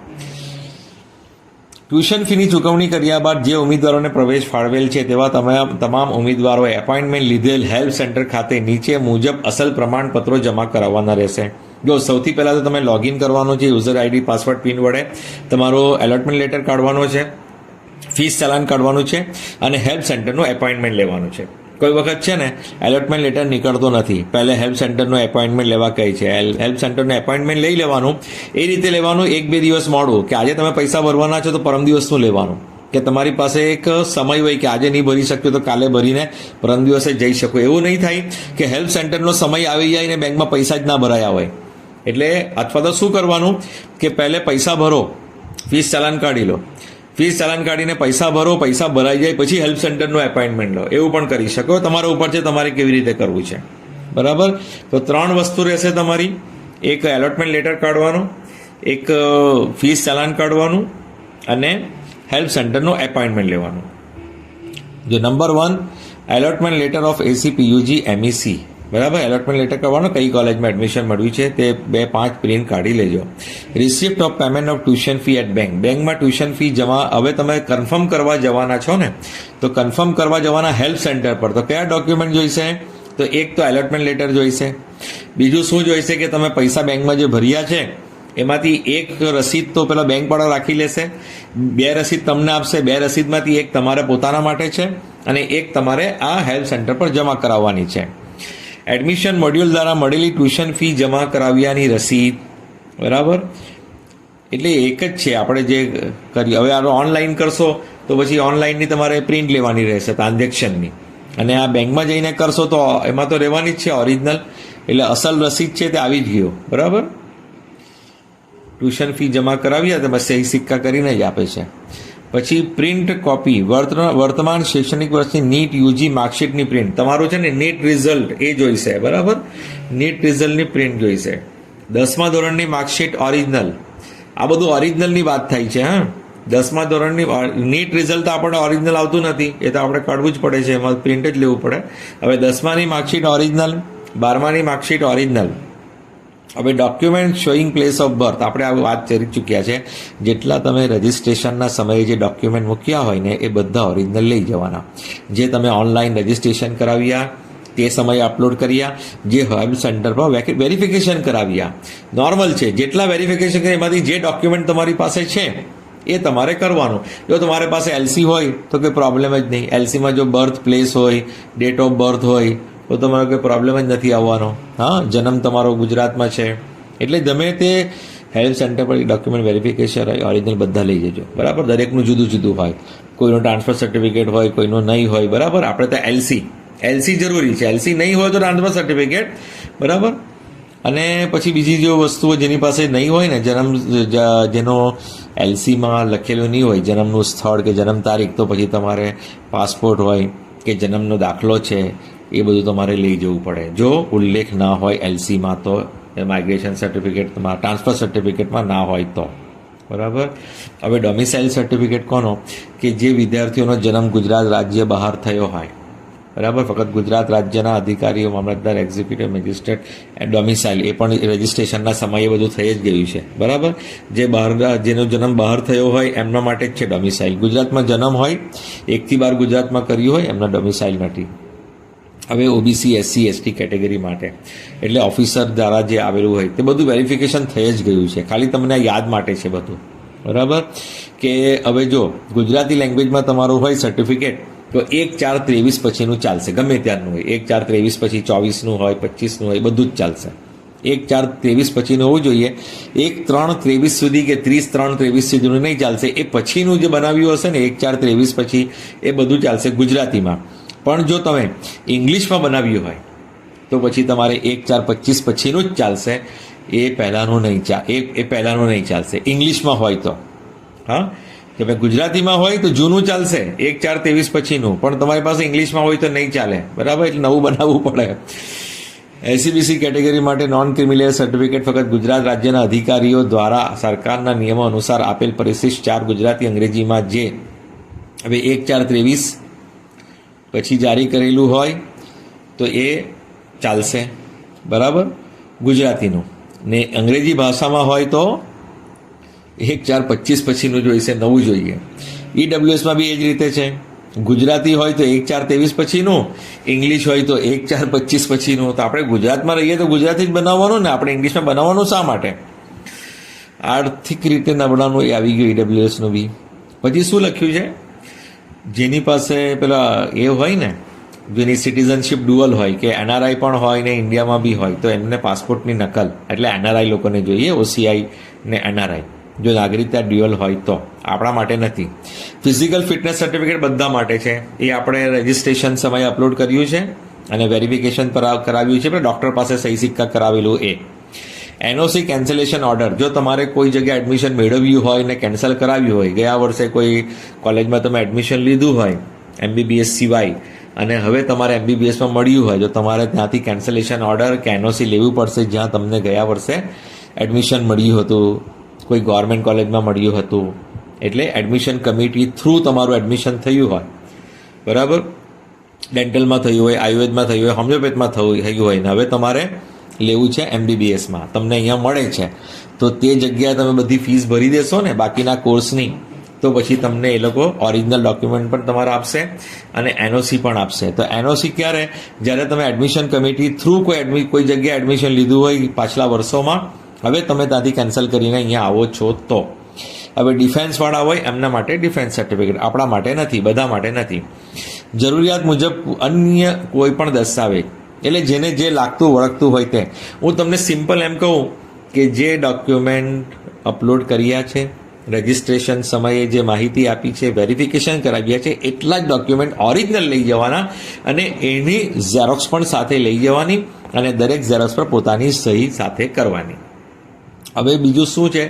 ટ્યુશન ફીની ચૂકવણી કર્યા બાદ જે ઉમેદવારોને પ્રવેશ ફાળવેલ છે તેવા તમામ ઉમેદવારોએ એપોઇન્ટમેન્ટ લીધેલ હેલ્પ સેન્ટર ખાતે નીચે મુજબ અસલ પ્રમાણપત્રો જમા કરાવવાના રહેશે. જો સૌથી પહેલાં તો તમે લોગિન કરવાનું છે યુઝર આઈડી પાસવર્ડ પિન વડે, તમારો એલોટમેન્ટ લેટર કાઢવાનો છે, ફીસ ચાલાન કાઢવાનું છે અને હેલ્પ સેન્ટરનું એપોઇન્ટમેન્ટ લેવાનું છે. કોઈ વખત છે ને એલોટમેન્ટ લેટર નીકળતો નથી, પહેલે હેલ્પ સેન્ટરનું એપોઇન્ટમેન્ટ લેવા કહે છે. હેલ્પ સેન્ટરનું એપોઇન્ટમેન્ટ લઈ લેવાનું, એ રીતે લેવાનું 1-2 દિવસ મોડું, કે આજે તમે પૈસા ભરવાના છો તો પરમ દિવસનું લેવાનું, કે તમારી પાસે એક સમય હોય કે આજે નહીં ભરી શક્યો તો કાલે ભરીને પરમ દિવસે જઈ શકો. એવું નહીં થાય કે હેલ્પ સેન્ટરનો સમય આવી જાય ને બેંકમાં પૈસા જ ના ભરાયા હોય. એટલે અથવા તો શું કરવાનું કે પહેલે પૈસા ભરો, ફીસ ચાલાન કાઢી લો, ફીસ ચાલાન કાઢીને પૈસા ભરો, પૈસા ભરાઈ જાય પછી હેલ્પ સેન્ટરનું એપોઇન્ટમેન્ટ લો, એવું પણ કરી શકો. તમારા ઉપર છે તમારે કેવી રીતે કરવું છે. બરાબર, તો 3 વસ્તુ રહેશે તમારી: એક એલોટમેન્ટ લેટર કાઢવાનું, એક ફીસ ચાલાન કાઢવાનું અને હેલ્પ સેન્ટરનું એપોઇન્ટમેન્ટ લેવાનું. જો number 1 allotment letter of ACPUG MEC, બરાબર, એલોટમેન્ટ લેટર કરવાનું, કઈ કોલેજમાં એડમિશન મળ્યું છે તે 2-5 પ્રિન્ટ કાઢી લેજો. Receipt of payment of tuition fee at bank, બેંકમાં ટ્યુશન ફી જમા, હવે તમે કન્ફર્મ કરવા જવાના છો ને, તો કન્ફર્મ કરવા જવાના હેલ્પ સેન્ટર પર, તો કયા ડોક્યુમેન્ટ જોઈશે? તો એક તો એલોટમેન્ટ લેટર જોઈશે. બીજું શું જોઈશે કે તમે પૈસા બેંકમાં જે ભર્યા છે એમાંથી એક રસીદ તો પેલા બેંકવાળો રાખી લેશે, 2 રસીદ તમને આપશે, 2 રસીદમાંથી એક તમારે પોતાના માટે છે અને એક તમારે આ હેલ્પ સેન્ટર પર જમા કરાવવાની છે. એડમિશન મોડ્યુલ દ્વારા મળેલી ટ્યુશન ફી જમા કરાવ્યાની રસીદ, બરાબર, એટલે એક જ છે આપણે જે કરી. હવે આ ઓનલાઈન કરશો તો પછી ઓનલાઈનની તમારે પ્રિન્ટ લેવાની રહેશે ટ્રાન્ઝેક્શનની, અને આ બેંકમાં જઈને કરશો તો એમાં તો રહેવાની જ છે ઓરિજિનલ, એટલે અસલ રસીદ છે તે આવી જ ગયો. બરાબર, ટ્યુશન ફી જમા કરાવ્યા તો બસ સહી સિક્કા કરીને જ આપે છે. પછી પ્રિન્ટ કોપી, વર્તમાન શૈક્ષણિક વર્ષની નીટ UG માર્કશીટની પ્રિન્ટ, તમારું છે ને નીટ રિઝલ્ટ એ જોઈશે. બરાબર, નીટ રિઝલ્ટની પ્રિન્ટ જોઈશે. 10મા ધોરણની માર્કશીટ ઓરિજિનલ, આ બધું ઓરિજિનલની વાત થાય છે. હા, 10મા ધોરણની નીટ રિઝલ્ટ તો આપણે ઓરિજિનલ આવતું નથી, એ તો આપણે કાઢવું જ પડે છે, એમાં પ્રિન્ટ જ લેવું પડે. હવે 10માની માર્કશીટ ઓરિજિનલ, 12માની માર્કશીટ ઓરિજિનલ. હવે document showing place of birth, આપણે આ વાત કરી ચૂક્યા છે. જેટલા તમે રજિસ્ટ્રેશનના સમયે જે ડોક્યુમેન્ટ મૂક્યા હોય ને એ બધા ઓરિજિનલ લઈ જવાના. જે તમે ઓનલાઈન રજિસ્ટ્રેશન કરાવ્યા તે સમયે અપલોડ કર્યા, જે હેલ્પ સેન્ટર પર વેરિફિકેશન કરાવ્યા, નોર્મલ છે. જેટલા વેરિફિકેશન કર્યા એમાંથી જે ડોક્યુમેન્ટ તમારી પાસે છે એ તમારે કરવાનું. જો તમારી પાસે LC હોય તો કોઈ પ્રોબ્લેમ જ નહીં. LCમાં જો બર્થ પ્લેસ હોય, ડેટ ઓફ બર્થ હોય તો તમારો કોઈ પ્રોબ્લેમ જ નથી આવવાનો. હા, જન્મ તમારો ગુજરાતમાં છે એટલે ગમે તે હેલ્પ સેન્ટર પર ડોક્યુમેન્ટ વેરિફિકેશન ઓરિજિનલ બધા લઈ જજો. બરાબર, દરેકનું જુદું જુદું હોય, કોઈનું ટ્રાન્સફર સર્ટિફિકેટ હોય, કોઈનું નહીં હોય. બરાબર, આપણે તો LC જરૂરી છે. LC નહીં હોય તો ટ્રાન્સફર સર્ટિફિકેટ. બરાબર, અને પછી બીજી જો વસ્તુઓ જેની પાસે નહીં હોય ને, જેનો LCમાં લખેલું નહીં હોય જન્મનું સ્થળ કે જન્મ તારીખ, તો પછી તમારે પાસપોર્ટ હોય કે જન્મનો દાખલો છે એ બધું તમારે લઈ જવું પડે. જો ઉલ્લેખ ના હોય LCમાં તો, માઇગ્રેશન સર્ટિફિકેટમાં, ટ્રાન્સફર સર્ટિફિકેટમાં ના હોય તો. બરાબર, હવે ડોમિસાઇલ સર્ટિફિકેટ કોનો? કે જે વિદ્યાર્થીઓનો જન્મ ગુજરાત રાજ્ય બહાર થયો હોય. બરાબર, ફક્ત ગુજરાત રાજ્યના અધિકારીઓ, મામલતદાર, એક્ઝિક્યુટિવ મેજિસ્ટ્રેટ ડોમિસાઇલ, એ પણ રજિસ્ટ્રેશનના સમયે બધું થઈ જ ગયું છે. બરાબર, જે બહાર, જેનો જન્મ બહાર થયો હોય એમના માટે જ છે ડોમિસાઇલ. ગુજરાતમાં જન્મ હોય, 1 થી 12 ગુજરાતમાં કર્યું હોય એમના ડોમિસાઇલ નથી. હવે OBC SC ST કેટેગરી માટે, એટલે ઓફિસર દ્વારા જે આવેલું હોય તે બધું વેરિફિકેશન થઈ જ ગયું છે. ખાલી તમને યાદ માટે છે બધું. બરાબર, કે હવે જો ગુજરાતી લેંગ્વેજમાં તમારું હોય સર્ટિફિકેટ તો 1/4/23 પછીનું ચાલશે, ગમે ત્યારનું હોય. 1/4/23 પછી 24નું હોય, 25નું હોય, બધું જ ચાલશે. 1/4/23 પછીનું હોવું જોઈએ. 1/3/23 સુધી કે 30/3/23 સુધીનું નહીં ચાલશે. એ પછીનું જે બનાવ્યું હશે ને 1/4/23 પછી એ બધું ચાલશે ગુજરાતીમાં. પણ જો તમે ઇંગ્લિશમાં બનાવ્યું હોય તો પછી તમારે 1/4/25 પછીનું જ ચાલશે. એ પહેલાંનું નહીં ચાલશે ઇંગ્લિશમાં હોય તો. હા, તમે ગુજરાતીમાં હોય તો જૂનું ચાલશે 1/4/23 પછીનું, પણ તમારી પાસે ઇંગ્લિશમાં હોય તો નહીં ચાલે. બરાબર, એટલે નવું બનાવવું પડે. એસસીબીસી કેટેગરી માટે નોન ક્રિમિનલ સર્ટિફિકેટ ફક્ત ગુજરાત રાજ્યના અધિકારીઓ દ્વારા સરકારના નિયમો અનુસાર આપેલ પરિશિષ્ટ 4 ગુજરાતી અંગ્રેજીમાં જે હવે 1/4/23 પછી જારી કરેલું હોય તો એ ચાલશે. બરાબર, ગુજરાતીનું. ને અંગ્રેજી ભાષામાં હોય તો 1/4/25 પછીનું જોઈશે, નવું જોઈએ. ઈડબ્લ્યુએસમાં બી એ જ રીતે છે. ગુજરાતી હોય તો 1/4/23 પછીનું, ઇંગ્લિશ હોય તો 1/4/25 પછીનું. તો આપણે ગુજરાતમાં રહીએ તો ગુજરાતી જ બનાવવાનું ને, આપણે ઇંગ્લિશમાં બનાવવાનું શા માટે? આર્થિક રીતે નબળાનું એ આવી ગયું ઈડબ્લ્યુએસનું બી. પછી શું લખ્યું છે? જેની પાસે પેલા એ હોય ને, જેની સિટીઝનશીપ ડુઅલ હોય, કે એનઆરઆઈ પણ હોય ને ઇન્ડિયામાં બી હોય, તો એમને પાસપોર્ટની નકલ, એટલે એનઆરઆઈ લોકોને જોઈએ, ઓસીઆઈ ને એનઆરઆઈ, જો નાગરિકતા ડ્યુઅલ હોય તો. આપણા માટે નથી. ફિઝિકલ ફિટનેસ સર્ટિફિકેટ બધા માટે છે. એ આપણે રજિસ્ટ્રેશન સમયે અપલોડ કર્યું છે અને વેરિફિકેશન કરાવ્યું છે, પણ ડૉક્ટર પાસે સહી સિક્કા કરાવેલું એ. એનઓસી કેન્સલેશન ઓર્ડર, જો તમારે કોઈ જગ્યાએ એડમિશન મેળવ્યું હોય ને કેન્સલ કરાવ્યું હોય, ગયા વર્ષે કોઈ કોલેજમાં તમે એડમિશન લીધું હોય MBBS સિવાય, અને હવે તમારે MBBSમાં મળ્યું હોય, તો તમારે ત્યાંથી કેન્સલેશન ઓર્ડર કે એનઓસી લેવું પડશે, જ્યાં તમને ગયા વર્ષે એડમિશન મળ્યું હતું, કોઈ ગવર્મેન્ટ કોલેજમાં મળ્યું હતું. એટલે એડમિશન કમિટી થ્રુ તમારું એડમિશન થયું હોય, બરાબર, ડેન્ટલમાં થયું હોય, આયુર્વેદમાં થયું હોય, હોમિયોપેથમાં થયું હોય, ને હવે તમારે લેવું છે MBBSમાં, તમને અહીંયા મળે છે, તો તે જગ્યાએ તમે બધી ફીસ ભરી દેશો ને બાકીના કોર્સની, તો પછી તમને એ લોકો ઓરિજિનલ ડોક્યુમેન્ટ પણ તમારા આપશે અને એનઓસી પણ આપશે. તો એનઓસી ક્યારે? જ્યારે તમે એડમિશન કમિટી થ્રુ કોઈ જગ્યાએ એડમિશન લીધું હોય પાછલા વર્ષોમાં, હવે તમે ત્યાંથી કેન્સલ કરીને અહીંયા આવો છો તો. હવે ડિફેન્સવાળા હોય એમના માટે ડિફેન્સ સર્ટિફિકેટ, આપણા માટે નથી, બધા માટે નથી. જરૂરિયાત મુજબ અન્ય કોઈ પણ દસ્તાવેજ, એટલે જેને જે લાગતું વળગતું હોય તે. હું તમને સિમ્પલ એમ કહું કે જે ડોક્યુમેન્ટ અપલોડ કર્યા છે, રજિસ્ટ્રેશન સમયે જે માહિતી આપી છે, વેરિફિકેશન કરાવ્યા છે, એટલા જ ડોક્યુમેન્ટ ઓરિજિનલ લઈ જવાના અને એની ઝેરોક્સ પણ સાથે લઈ જવાની અને દરેક ઝેરોક્સ પર પોતાની સહી સાથે કરવાની. હવે બીજું શું છે?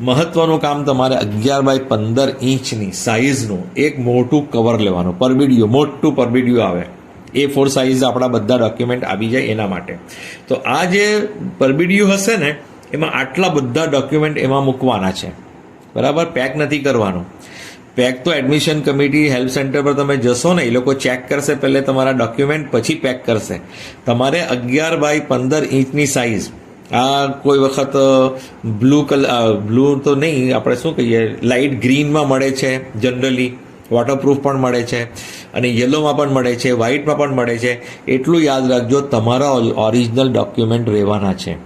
મહત્વનું કામ, તમારે 11x15 સાઇઝનું એક મોટું કવર લેવાનું, પરબીડિયું, મોટું પરબીડિયું આવે, A4 સાઇઝ આપણા બધા ડોક્યુમેન્ટ આવી જાય એના માટે. તો આ જે પરબીડિયું હશે ને, એમાં આટલા બધા ડોક્યુમેન્ટ એમાં મૂકવાના છે. બરાબર, પેક નથી કરવાનું. પેક તો એડમિશન કમિટી હેલ્પ સેન્ટર પર તમે જશો ને, એ લોકો ચેક કરશે પહેલે તમારા ડોક્યુમેન્ટ, પછી પેક કરશે. તમારે 11x15 સાઇઝ, આ કોઈ વખત બ્લુ તો નહીં, આપણે શું કહીએ, લાઇટ ગ્રીનમાં મળે છે જનરલી, વોટરપ્રૂફ પણ મળે છે, અને યલોમાં પણ મળે છે, વ્હાઇટમાં પણ મળે છે. એટલું યાદ રાખજો, તમારા ઓરિજિનલ ડોક્યુમેન્ટ રહેવાના છે.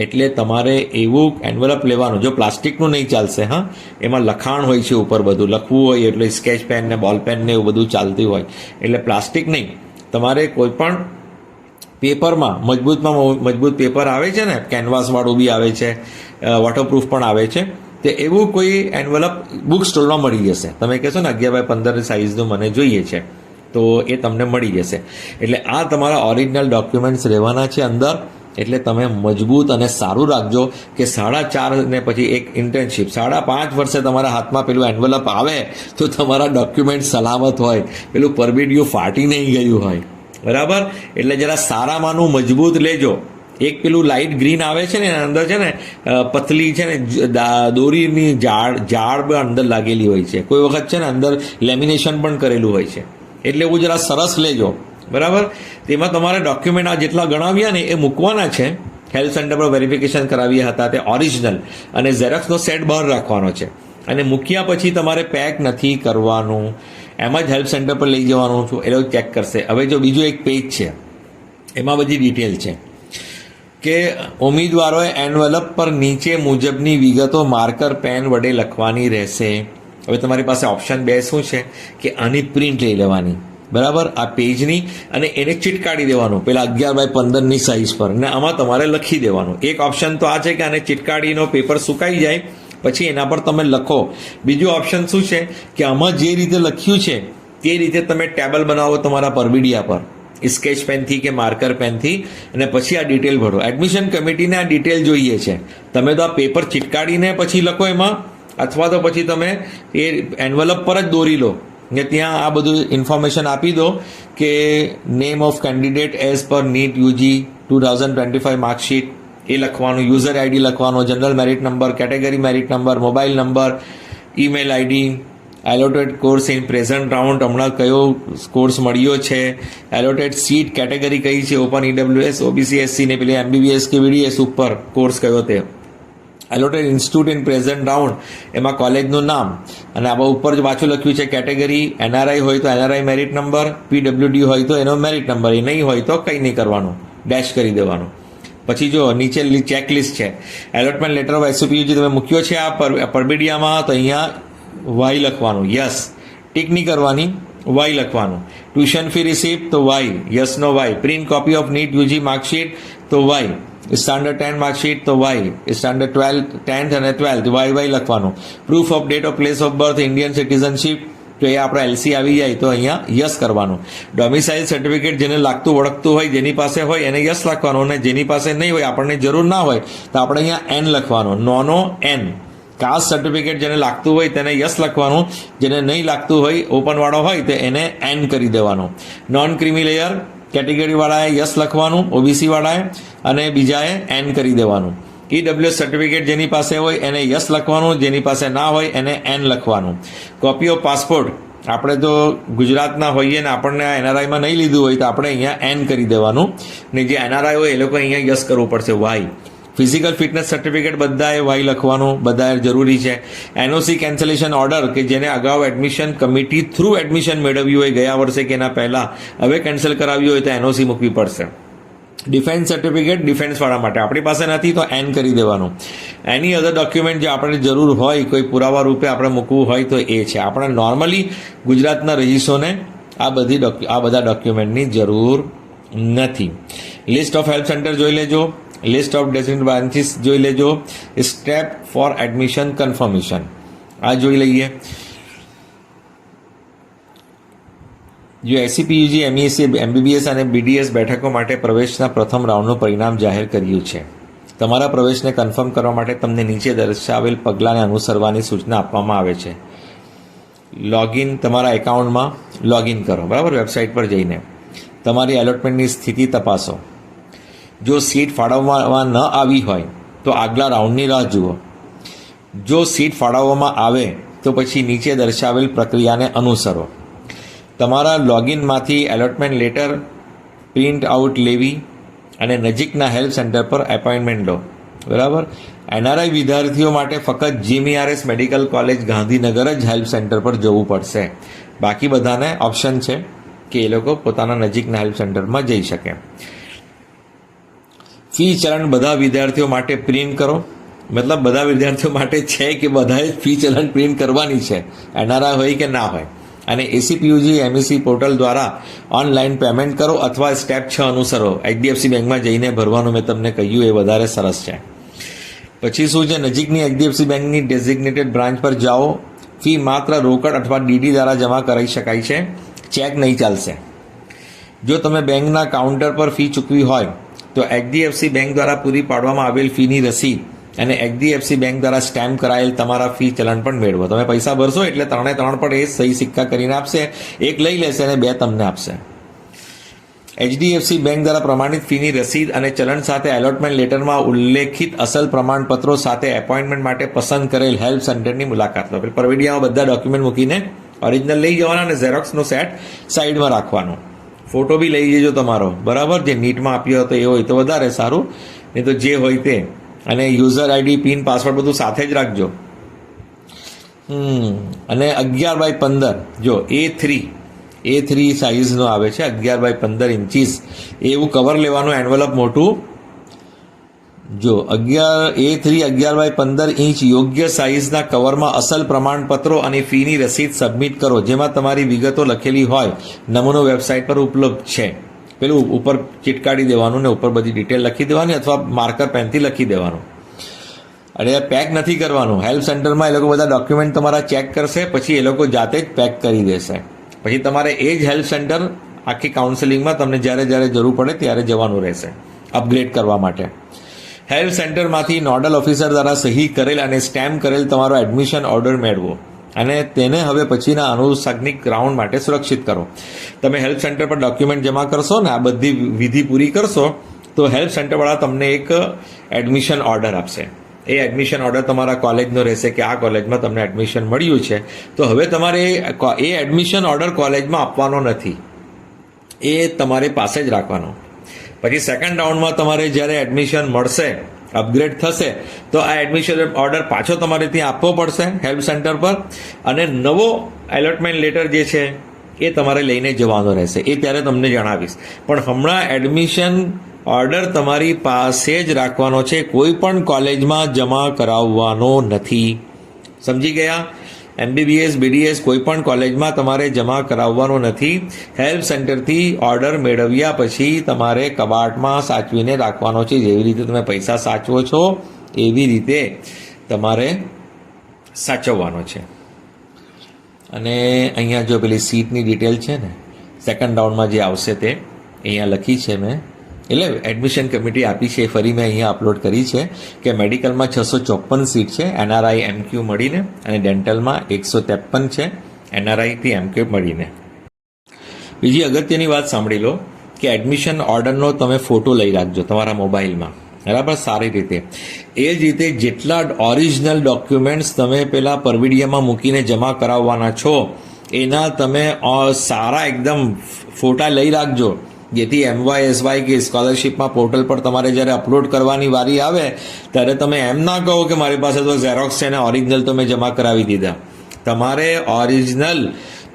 એટલે તમારે એવું એન્વેલપ લેવાનું, જો પ્લાસ્ટિકનું નહીં ચાલશે. હા, એમાં લખાણ હોય છે ઉપર, બધું લખવું હોય, એટલે સ્કેચ પેન ને બોલ પેન ને એવું બધું ચાલતું હોય, એટલે પ્લાસ્ટિક નહીં. તમારે કોઈ પણ પેપરમાં, મજબૂત પેપર આવે છે ને, કેનવાસવાળું બી આવે છે, વોટરપ્રૂફ પણ આવે છે, તે એવું કોઈ એન્વેલપ બુક સ્ટોરમાં મળી જશે. તમે કહેશો ને 11x15 સાઇઝનું મને જોઈએ છે, તો એ તમને મળી જશે. એટલે આ તમારા ઓરિજિનલ ડોક્યુમેન્ટ્સ રહેવાના છે અંદર. એટલે તમે મજબૂત અને સારું રાખજો કે 4.5 ને પછી એક ઇન્ટર્નશીપ, 5.5 વર્ષે તમારા હાથમાં પેલું એન્વેલપ આવે તો તમારા ડોક્યુમેન્ટ સલામત હોય, પેલું પરબીડિયું ફાટી નહીં ગયું હોય. બરાબર, એટલે જરા સારામાંનું મજબૂત લેજો. એક પેલું લાઇટ ગ્રીન આવે છે ને, એના અંદર છે ને પતલી છે ને દોરીની જાળ અંદર લાગેલી હોય છે, કોઈ વખત છે ને અંદર લેમિનેશન પણ કરેલું હોય છે, એટલે એવું જરા સરસ લેજો. બરાબર, તેમાં તમારે ડોક્યુમેન્ટ આ જેટલા ગણાવ્યા ને એ મૂકવાના છે. હેલ્થ સેન્ટર પર વેરિફિકેશન કરાવ્યા હતા તે ઓરિજિનલ, અને ઝેરોક્સનો સેટ બહાર રાખવાનો છે. અને મૂક્યા પછી તમારે પેક નથી કરવાનું, એમ જ હેલ્પ સેન્ટર પર લઈ જવાનું છું, એ લોકો ચેક કરશે. હવે જો બીજું એક પેજ છે, એમાં બધી ડિટેલ છે કે ઉમેદવારોએ એન્વેલપ પર નીચે મુજબની વિગતો માર્કર પેન વડે લખવાની રહેશે. હવે તમારી પાસે ઓપ્શન 2 શું છે કે આની પ્રિન્ટ લઈ લેવાની, બરાબર, આ પેજની, અને એને ચીટકાડી દેવાનું પેલા 11x15 સાઇઝ પર, અને આમાં તમારે લખી દેવાનું. એક ઓપ્શન તો આ છે કે આને ચીટકાડીનો પેપર સુકાઈ જાય પછી એના પર તમે લખો. બીજું ઓપ્શન શું છે કે આમાં જે રીતે લખ્યું છે તે રીતે તમે ટેબલ બનાવો તમારા પરબીડિયા પર સ્કેચ પેનથી કે માર્કર પેનથી, અને પછી આ ડિટેલ ભરો. એડમિશન કમિટીને આ ડિટેલ જોઈએ છે. તમે તો આ પેપર ચીટકાડીને પછી લખો એમાં, અથવા તો પછી તમે એ એન્વલપ પર જ દોરી લો ને ત્યાં આ બધું ઇન્ફોર્મેશન આપી દો કે name of candidate as per NEET UG 2025 marksheet એ લખવાનું, યુઝર આઈડી લખવાનો, general merit number, category merit number, mobile number, email ID, allotted course in present round, હમણાં કયો કોર્સ મળ્યો છે, એલોટેડ સીટ કેટેગરી કઈ છે, ઓપન ઈડબ્લ્યુએસ, ઓબીસી, એસસી ને પેલી એમબીબીએસ કે વીડીએસ ઉપર કોર્સ કયો તે, allotted institute in present round એમાં કોલેજનું નામ, અને આમાં ઉપર જ પાછું લખ્યું છે કેટેગરી, એનઆરઆઈ હોય તો એનઆરઆઈ મેરિટ નંબર, પીડબ્લ્યુડી હોય તો એનો મેરિટ નંબર, એ નહીં હોય તો કંઈ નહીં કરવાનું, ડેશ કરી દેવાનું. પછી જો નીચે ચેકલિસ્ટ છે, એલોટમેન્ટ લેટર ઓફ એસયુપીયુજી તમે મૂક્યો છે આ પરબીડિયામાં તો અહીંયા વાય લખવાનું, યસ, ટીક નહીં કરવાની, વાય લખવાનું. ટ્યુશન ફી રિસિપ્ટ તો Y, yes no Y. Print copy of NEET UG marksheet તો વાય. સ્ટાન્ડર્ડ 10 માર્કશીટ તો વાય. સ્ટાન્ડર્ડ 12 10th અને 12th વાય લખવાનું. Proof of date of place of birth Indian citizenship તો એ આપણે LC આવી જાય તો અહીંયા યસ કરવાનું. ડોમિસાઇલ સર્ટિફિકેટ જેને લાગતું ઓળખતું હોય જેની પાસે હોય એને યસ લખવાનું, અને જેની પાસે નહીં હોય આપણને જરૂર ના હોય તો આપણે અહીંયા એન લખવાનું, નોનો એન. કાસ્ટ સર્ટિફિકેટ જેને લાગતું હોય તેને યસ લખવાનું, જેને નહીં લાગતું હોય ઓપનવાળો હોય તો એને એન કરી દેવાનું. નોન ક્રિમી લેયર કેટેગરીવાળાએ યસ લખવાનું, ઓબીસી વાળાએ, અને બીજાએ એન કરી દેવાનું. ઈડબ્લ્યુએસ સર્ટિફિકેટ જેની પાસે હોય એને યસ લખવાનું, જેની પાસે ના હોય એને એન લખવાનું. કોપી ઓફ પાસપોર્ટ આપણે તો ગુજરાતના હોઈએ ને આપણને આ એનઆરઆઈમાં નહીં લીધું હોય તો આપણે અહીંયા એન કરી દેવાનું, ને જે એનઆરઆઈ હોય એ લોકો અહીંયા યસ કરવું પડશે, વાય. ફિઝિકલ ફિટનેસ સર્ટિફિકેટ બધાએ વાય લખવાનું, બધાએ જરૂરી છે. એનઓસી કેન્સલેશન ઓર્ડર કે જેને અગાઉ એડમિશન કમિટી થ્રુ એડમિશન મેળવ્યું હોય ગયા વર્ષે કે એના પહેલાં, હવે કેન્સલ કરાવ્યું હોય તો એનઓસી મૂકવી પડશે. ડિફેન્સ સર્ટિફિકેટ ડિફેન્સવાળા માટે આપણી પાસે નથી તો એન કરી દેવાનું. એની અધર ડોક્યુમેન્ટ જે આપણે જરૂર હોય કોઈ પુરાવા રૂપે આપણે મૂકવું હોય તો એ છે. આપણે નોર્મલી ગુજરાતના રહીશોને આ બધા ડોક્યુમેન્ટની જરૂર નથી. લિસ્ટ ઓફ હેલ્પ સેન્ટર જોઈ લેજો, લિસ્ટ ઓફ ડેઝિગ્નેટેડ બ્રાન્ચીસ જોઈ લેજો, સ્ટેપ ફોર એડમિશન કન્ફર્મેશન આ જોઈ લઈએ. જો એસસીપીયુજી, એમઈએસસી, એમબીબીએસ અને બીડીએસ બેઠકો માટે પ્રવેશના પ્રથમ રાઉન્ડનું પરિણામ જાહેર કર્યું છે. તમારા પ્રવેશને કન્ફર્મ કરવા માટે તમને નીચે દર્શાવેલ પગલાંને અનુસરવાની સૂચના આપવામાં આવે છે. લોગિન, તમારા એકાઉન્ટમાં લોગિન કરો, બરાબર, વેબસાઇટ પર જઈને તમારી એલોટમેન્ટની સ્થિતિ તપાસો. જો સીટ ફાળવવામાં ન આવી હોય તો આગલા રાઉન્ડની રાહ જુઓ. જો સીટ ફાળવવામાં આવે તો પછી નીચે દર્શાવેલ પ્રક્રિયાને અનુસરો. તમારા લોગિનમાંથી એલોટમેન્ટ લેટર પ્રિન્ટ આઉટ લેવી અને નજીકના હેલ્પ સેન્ટર પર એપોઇન્ટમેન્ટ લો, બરાબર. એનઆરઆઈ વિદ્યાર્થીઓ માટે ફક્ત જીએમઈઆરએસ મેડિકલ કોલેજ ગાંધીનગર જ હેલ્પ સેન્ટર પર જવું પડશે. બાકી બધાને ઓપ્શન છે કે એ લોકો પોતાના નજીકના હેલ્પ સેન્ટરમાં જઈ શકે. ફી ચલણ બધા વિદ્યાર્થીઓ માટે પ્રિન્ટ કરો, મતલબ બધા વિદ્યાર્થીઓ માટે છે કે બધાએ ફી ચલણ પ્રિન્ટ કરવાની છે, એનઆરઆઈ હોય કે ના હોય. અને એસીપીયુજી એમઈસી પોર્ટલ દ્વારા ઓનલાઈન પેમેન્ટ કરો અથવા સ્ટેપ 6 અનુસરો. એચડીએફસી બેંકમાં જઈને ભરવાનું મેં તમને કહ્યું એ વધારે સરસ છે. પછી શું છે, નજીકની એચડીએફસી બેંકની ડેઝિગ્નેટેડ બ્રાન્ચ પર જાઓ. ફી માત્ર રોકડ અથવા ડીડી દ્વારા જમા કરાવી શકાય છે, ચેક નહીં ચાલશે. જો તમે બેંકના કાઉન્ટર પર ફી ચૂકવી હોય તો એચડીએફસી બેંક દ્વારા પૂરી પાડવામાં આવેલ ફીની રસીદ અને એચડીએફસી બેંક દ્વારા સ્ટેમ્પ કરાયેલ તમારા ફી ચલણ પણ મેળવો. તમે પૈસા ભરશો એટલે 3 પણ એ સહી સિક્કા કરીને આપશે, એક લઈ લેશે અને 2 તમને આપશે. એચડીએફસી બેંક દ્વારા પ્રમાણિત ફીની રસીદ અને ચલણ સાથે એલોટમેન્ટ લેટરમાં ઉલ્લેખિત અસલ પ્રમાણપત્રો સાથે એપોઇન્ટમેન્ટ માટે પસંદ કરેલ હેલ્પ સેન્ટરની મુલાકાત લો. પરવેડિયામાં બધા ડોક્યુમેન્ટ મૂકીને ઓરિજિનલ લઈ જવાના અને ઝેરોક્સનો સેટ સાઈડમાં રાખવાનો. ફોટો બી લઈ જજો તમારો, બરાબર, જે નીટમાં આપ્યો હતો એ હોય તો વધારે સારું, નહીં તો જે હોય તે. અને યુઝર આઈડી, પિન, પાસવર્ડ બધું સાથે જ રાખજો. અને 11x15 જો A3 સાઇઝનો આવે છે, 11x15 ઇંચીસ એવું કવર લેવાનું, એન્વલપ મોટું જો 11A3 11x15 યોગ્ય સાઇઝના કવરમાં અસલ પ્રમાણપત્રો અને ફીની રસીદ સબમિટ કરો, જેમાં તમારી વિગતો લખેલી હોય. નમૂનો વેબસાઇટ પર ઉપલબ્ધ છે. પેલું ઉપર ચીટકાડી દેવાનું ને ઉપર બધી ડિટેલ લખી દેવાની અથવા માર્કર પેનથી લખી દેવાનું. અને પેક નથી કરવાનું. હેલ્પ સેન્ટરમાં એ લોકો બધા ડોક્યુમેન્ટ તમારા ચેક કરશે, પછી એ લોકો જાતે જ પેક કરી દેશે. પછી તમારે એ જ હેલ્પ સેન્ટર આખી કાઉન્સેલિંગમાં તમને જ્યારે જરૂર પડે ત્યારે જવાનું રહેશે અપગ્રેડ કરવા માટે. હેલ્પ સેન્ટરમાંથી નોડલ ઓફિસર દ્વારા સહી કરેલ અને સ્ટેમ્પ કરેલ તમારો એડમિશન ઓર્ડર મેળવો અને તેને હવે પછીના આનુષંગિક રાઉન્ડ માટે સુરક્ષિત કરો. તમે હેલ્પ સેન્ટર પર ડોક્યુમેન્ટ જમા કરશો ને આ બધી વિધિ પૂરી કરશો તો હેલ્પ સેન્ટરવાળા તમને એક એડમિશન ઓર્ડર આપશે. એ એડમિશન ઓર્ડર તમારા કોલેજનો રહેશે કે આ કોલેજમાં તમને એડમિશન મળ્યું છે. તો હવે તમારે એ એડમિશન ઓર્ડર કોલેજમાં આપવાનો નથી, એ તમારે પાસે જ રાખવાનો. પછી સેકન્ડ રાઉન્ડમાં તમારે જ્યારે એડમિશન મળશે, અપગ્રેડ થશે, તો આ એડમિશન ઓર્ડર પાછો તમારે ત્યાં આપવો પડશે હેલ્પ સેન્ટર પર, અને નવો એલોટમેન્ટ લેટર જે છે એ તમારે લઈને જવાનો રહેશે. એ ત્યારે તમને જણાવીશ. પણ હમણાં એડમિશન ઓર્ડર તમારી પાસે જ રાખવાનો છે, કોઈ પણ કોલેજમાં જમા કરાવવાનો નથી. સમજી ગયા? MBBS BDS કોઈ પણ કોલેજમાં તમારે જમા કરાવવાનો નથી. હેલ્પ સેન્ટરથી ઓર્ડર મેળવ્યા પછી તમારે કબાટમાં સાચવીને રાખવાનો છે. જેવી રીતે તમે પૈસા સાચવો છો એવી રીતે તમારે સાચવવાનો છે. અને અહીંયા જો પેલી સીટની ડિટેલ છે ને, સેકન્ડ રાઉન્ડમાં જે આવશે તે અહીંયા લખી છે મેં, એટલે એડમિશન કમિટી આપી છે, ફરી મેં અહીંયા અપલોડ કરી છે કે મેડિકલમાં 654 સીટ છે NRI MQ મળીને, અને ડેન્ટલમાં 153 છે NRI થી MQ મળીને. બીજી અગત્યની વાત સાંભળી લો કે એડમિશન ઓર્ડરનો તમે ફોટો લઈ રાખજો તમારા મોબાઈલમાં, બરાબર, સારી રીતે. એ જ રીતે જેટલા ઓરિજિનલ ડોક્યુમેન્ટ્સ તમે પેલા પરવીડિયામાં મૂકીને જમા કરાવવાના છો એના તમે સારા એકદમ ફોટા લઈ રાખજો, જેથી MYSY કે સ્કોલરશિપમાં પોર્ટલ પર તમારે જ્યારે અપલોડ કરવાની વારી આવે ત્યારે તમે એમ ના કહો કે મારી પાસે તો ઝેરોક્સ છે ને ઓરિજિનલ તો મેં જમા કરાવી દીધા. તમારે ઓરિજિનલ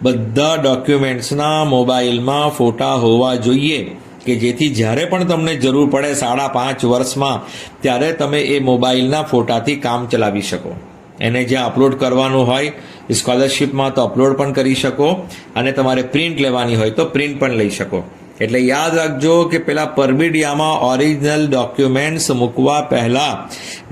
બધા ડોક્યુમેન્ટ્સના મોબાઈલમાં ફોટા હોવા જોઈએ કે જેથી જ્યારે પણ તમને જરૂર પડે 5.5 વર્ષમાં ત્યારે તમે એ મોબાઈલના ફોટાથી કામ ચલાવી શકો. એને જ્યાં અપલોડ કરવાનું હોય સ્કોલરશિપમાં તો અપલોડ પણ કરી શકો, અને તમારે પ્રિન્ટ લેવાની હોય તો પ્રિન્ટ પણ લઈ શકો. એટલે યાદ રાખજો કે પેલા પરબીડિયામાં ઓરિજિનલ ડોક્યુમેન્ટ્સ મૂકવા પહેલા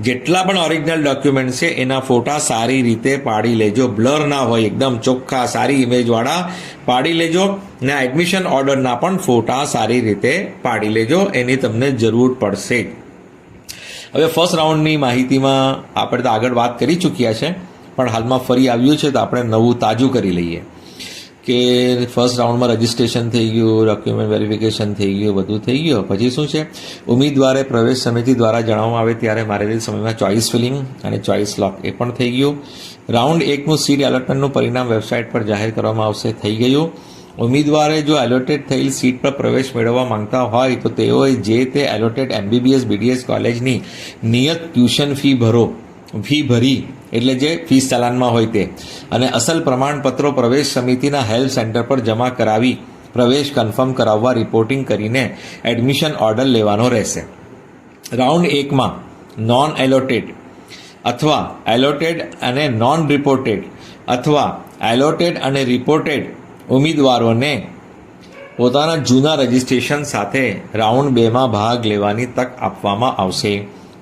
જેટલા પણ ઓરિજિનલ ડોક્યુમેન્ટ્સ છે એના ફોટા સારી રીતે પાડી લેજો, બ્લર ના હોય, એકદમ ચોખ્ખા સારી ઇમેજવાળા પાડી લેજો. ને એડમિશન ઓર્ડરના પણ ફોટા સારી રીતે પાડી લેજો, એની તમને જરૂર પડશે. હવે ફર્સ્ટ રાઉન્ડની માહિતીમાં આપણે તો આગળ વાત કરી ચૂક્યા છે, પણ હાલમાં ફરી આવ્યું છે તો આપણે નવું તાજું કરી લઈએ કે ફર્સ્ટ રાઉન્ડમાં રજિસ્ટ્રેશન થઈ ગયું, ડોક્યુમેન્ટ વેરિફિકેશન થઈ ગયું, બધું થઈ ગયું. પછી શું છે, ઉમેદવારે પ્રવેશ સમિતિ દ્વારા જણાવવામાં આવે ત્યારે મારેલી સમયમાં ચોઇસ ફિલિંગ અને ચોઇસ લોક એ પણ થઈ ગયું. રાઉન્ડ 1નું સીટ એલોટમેન્ટનું પરિણામ વેબસાઇટ પર જાહેર કરવામાં આવશે, થઈ ગયું. ઉમેદવારે જો એલોટેડ થયેલ સીટ પર પ્રવેશ મેળવવા માંગતા હોય તો તેઓએ જે તે એલોટેડ MBBS BDS કોલેજની નિયત ટ્યુશન ફી ભરી, એટલે જે ફીસ ચાલાનમાં હોય તે, અને અસલ પ્રમાણપત્રો પ્રવેશ સમિતિના હેલ્પ સેન્ટર પર જમા કરાવી પ્રવેશ કન્ફર્મ કરાવવા રિપોર્ટિંગ કરીને એડમિશન ઓર્ડર લેવાનો રહેશે. રાઉન્ડ 1માં નોન એલોટેડ અથવા એલોટેડ અને નોન રિપોર્ટેડ અથવા એલોટેડ અને રિપોર્ટેડ ઉમેદવારોને પોતાના જૂના રજિસ્ટ્રેશન સાથે રાઉન્ડ 2માં ભાગ લેવાની તક આપવામાં આવશે.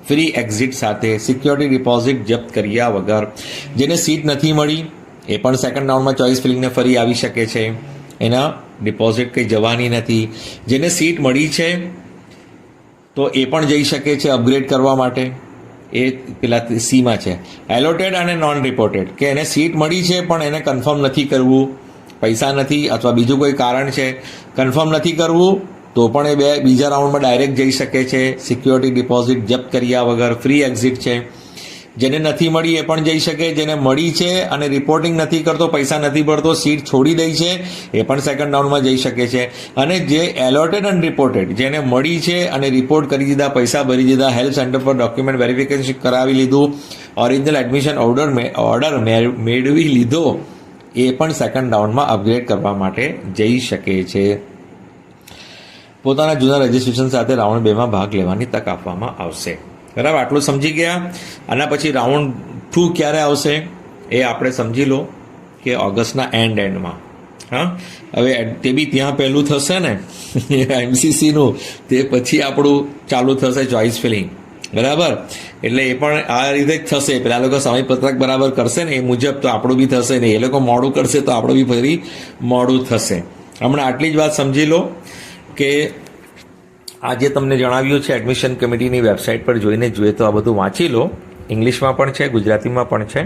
ફ્રી એક્ઝિટ સાથે, સિક્યોરિટી ડિપોઝિટ જપ્ત કર્યા વગર. જેને સીટ નથી મળી એ પણ સેકન્ડ રાઉન્ડમાં ચોઇસ ફિલિંગને ફરી આવી શકે છે, એના ડિપોઝિટ કંઈ જવાની નથી. જેને સીટ મળી છે તો એ પણ જઈ શકે છે અપગ્રેડ કરવા માટે, એ પેલા સીમાં છે. એલોટેડ અને નોન રિપોર્ટેડ કે એને સીટ મળી છે પણ એને કન્ફર્મ નથી કરવું, પૈસા નથી અથવા બીજું કોઈ કારણ છે કન્ફર્મ નથી કરવું, તો પણ એ બીજા રાઉન્ડમાં ડાયરેક્ટ જઈ શકે છે સિક્યોરિટી ડિપોઝિટ જપ્ત કર્યા વગર. ફ્રી એક્ઝિટ છે. જેને નથી મળી એ પણ જઈ શકે, જેને મળી છે અને રિપોર્ટિંગ નથી કરતો, પૈસા નથી ભરતો, સીટ છોડી દઈ છે, એ પણ સેકન્ડ રાઉન્ડમાં જઈ શકે છે. અને જે એલોટેડ અને રિપોર્ટેડ, જેને મળી છે અને રિપોર્ટ કરી દીધા, પૈસા ભરી દીધા, હેલ્પ સેન્ટર પર ડોક્યુમેન્ટ વેરિફિકેશન કરાવી લીધું, ઓરિજિનલ એડમિશન ઓર્ડર મેળવી લીધો, એ પણ સેકન્ડ રાઉન્ડમાં અપગ્રેડ કરવા માટે જઈ શકે છે. પોતાના જૂના રજિસ્ટ્રેશન સાથે રાઉન્ડ 2માં ભાગ લેવાની તક આપવામાં આવશે. બરાબર, આટલું સમજી ગયા. આના પછી રાઉન્ડ 2 ક્યારે આવશે એ આપણે સમજી લો કે ઓગસ્ટના એન્ડમાં. હા, હવે તે બી ત્યાં પહેલું થશે ને એમસીસીનું, તે પછી આપણું ચાલુ થશે ચોઇસ ફિલિંગ. બરાબર, એટલે એ પણ આ રીતે જ થશે. પેલા લોકો સમયપત્રક બરાબર કરશે ને એ મુજબ તો આપણું બી થશે ને, એ લોકો મોડું કરશે તો આપણું બી ફરી મોડું થશે. હમણાં આટલી જ વાત સમજી લો કે આજે તમને જણાવ્યું છે એડમિશન કમિટીની વેબસાઇટ પર જોઈને જોઈએ તો આ બધું વાંચી લો. ઇંગ્લિશમાં પણ છે, ગુજરાતીમાં પણ છે,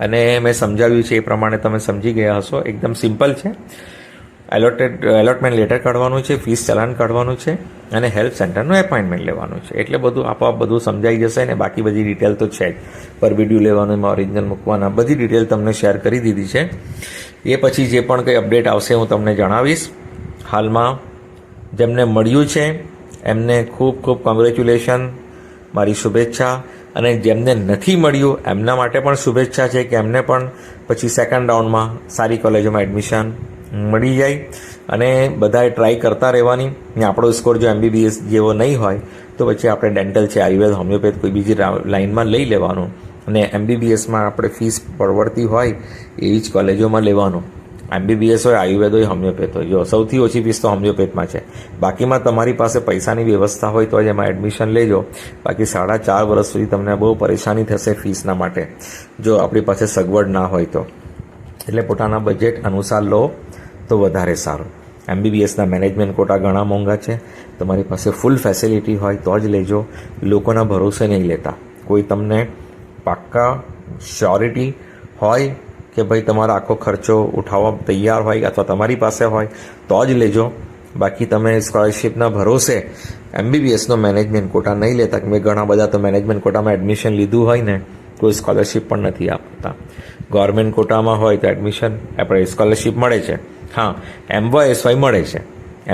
અને મેં સમજાવ્યું છે એ પ્રમાણે તમે સમજી ગયા હશો. એકદમ સિમ્પલ છે. એલોટમેન્ટ લેટર કાઢવાનું છે, ફીસ ચલાન કાઢવાનું છે, અને હેલ્પ સેન્ટરનું એપોઇન્ટમેન્ટ લેવાનું છે. એટલે બધું આપોઆપ બધું સમજાઈ જશે. ને બાકી બધી ડિટેલ તો છે જ. પર વિડીયો લેવાનું, એમાં ઓરિજિનલ મૂકવાના, બધી ડિટેલ તમને શેર કરી દીધી છે. એ પછી જે પણ કંઈ અપડેટ આવશે હું તમને જણાવીશ. હાલમાં જેમને મળ્યું છે એમને ખૂબ ખૂબ કોંગ્રેચ્યુલેશન, મારી શુભેચ્છા. અને જેમને નથી મળ્યું એમના માટે પણ શુભેચ્છા છે કે એમને પણ પછી સેકન્ડ રાઉન્ડમાં સારી કોલેજોમાં એડમિશન મળી જાય. અને બધાએ ટ્રાય કરતા રહેવાની. ને આપણો સ્કોર જો MBBS જેવો નહીં હોય તો પછી આપણે ડેન્ટલ છે, આયુર્વેદ, હોમિયોપેથ કોઈ બીજી લાઇનમાં લઈ લેવાનું. અને MBBSમાં આપણે ફીસ પરવડતી હોય એવી જ કોલેજોમાં લેવાનું. MBBS હોય, આયુર્વેદ હોય, હોમિયોપેથ હોય. જો સૌથી ઓછી ફીસ તો હોમિયોપેથમાં છે. બાકીમાં તમારી પાસે પૈસાની વ્યવસ્થા હોય તો જ એમાં એડમિશન લેજો. બાકી 4.5 વર્ષ સુધી તમને બહુ પરેશાની થશે ફીસના માટે, જો આપણી પાસે સગવડ ના હોય તો. એટલે પોતાના બજેટ અનુસાર લો તો વધારે સારું. MBBSના મેનેજમેન્ટ કોટા ઘણા મોંઘા છે. તમારી પાસે ફૂલ ફેસિલિટી હોય તો જ લેજો. લોકોના ભરોસે નહીં લેતા. કોઈ તમને પાક્કા શ્યોરિટી હોય કે ભાઈ તમારો આખો ખર્ચો ઉઠાવવા તૈયાર હોય અથવા તમારી પાસે હોય તો જ લેજો. બાકી તમે સ્કોલરશિપના ભરોસે MBBSનો મેનેજમેન્ટ કોટા નહીં લેતા. મેં ઘણા બધા તો મેનેજમેન્ટ કોટામાં એડમિશન લીધું હોય ને કોઈ સ્કોલરશિપ પણ નથી આપતા. ગવર્મેન્ટ કોટામાં હોય તો એડમિશન આપણે સ્કોલરશિપ મળે છે. હા, MYSY મળે છે.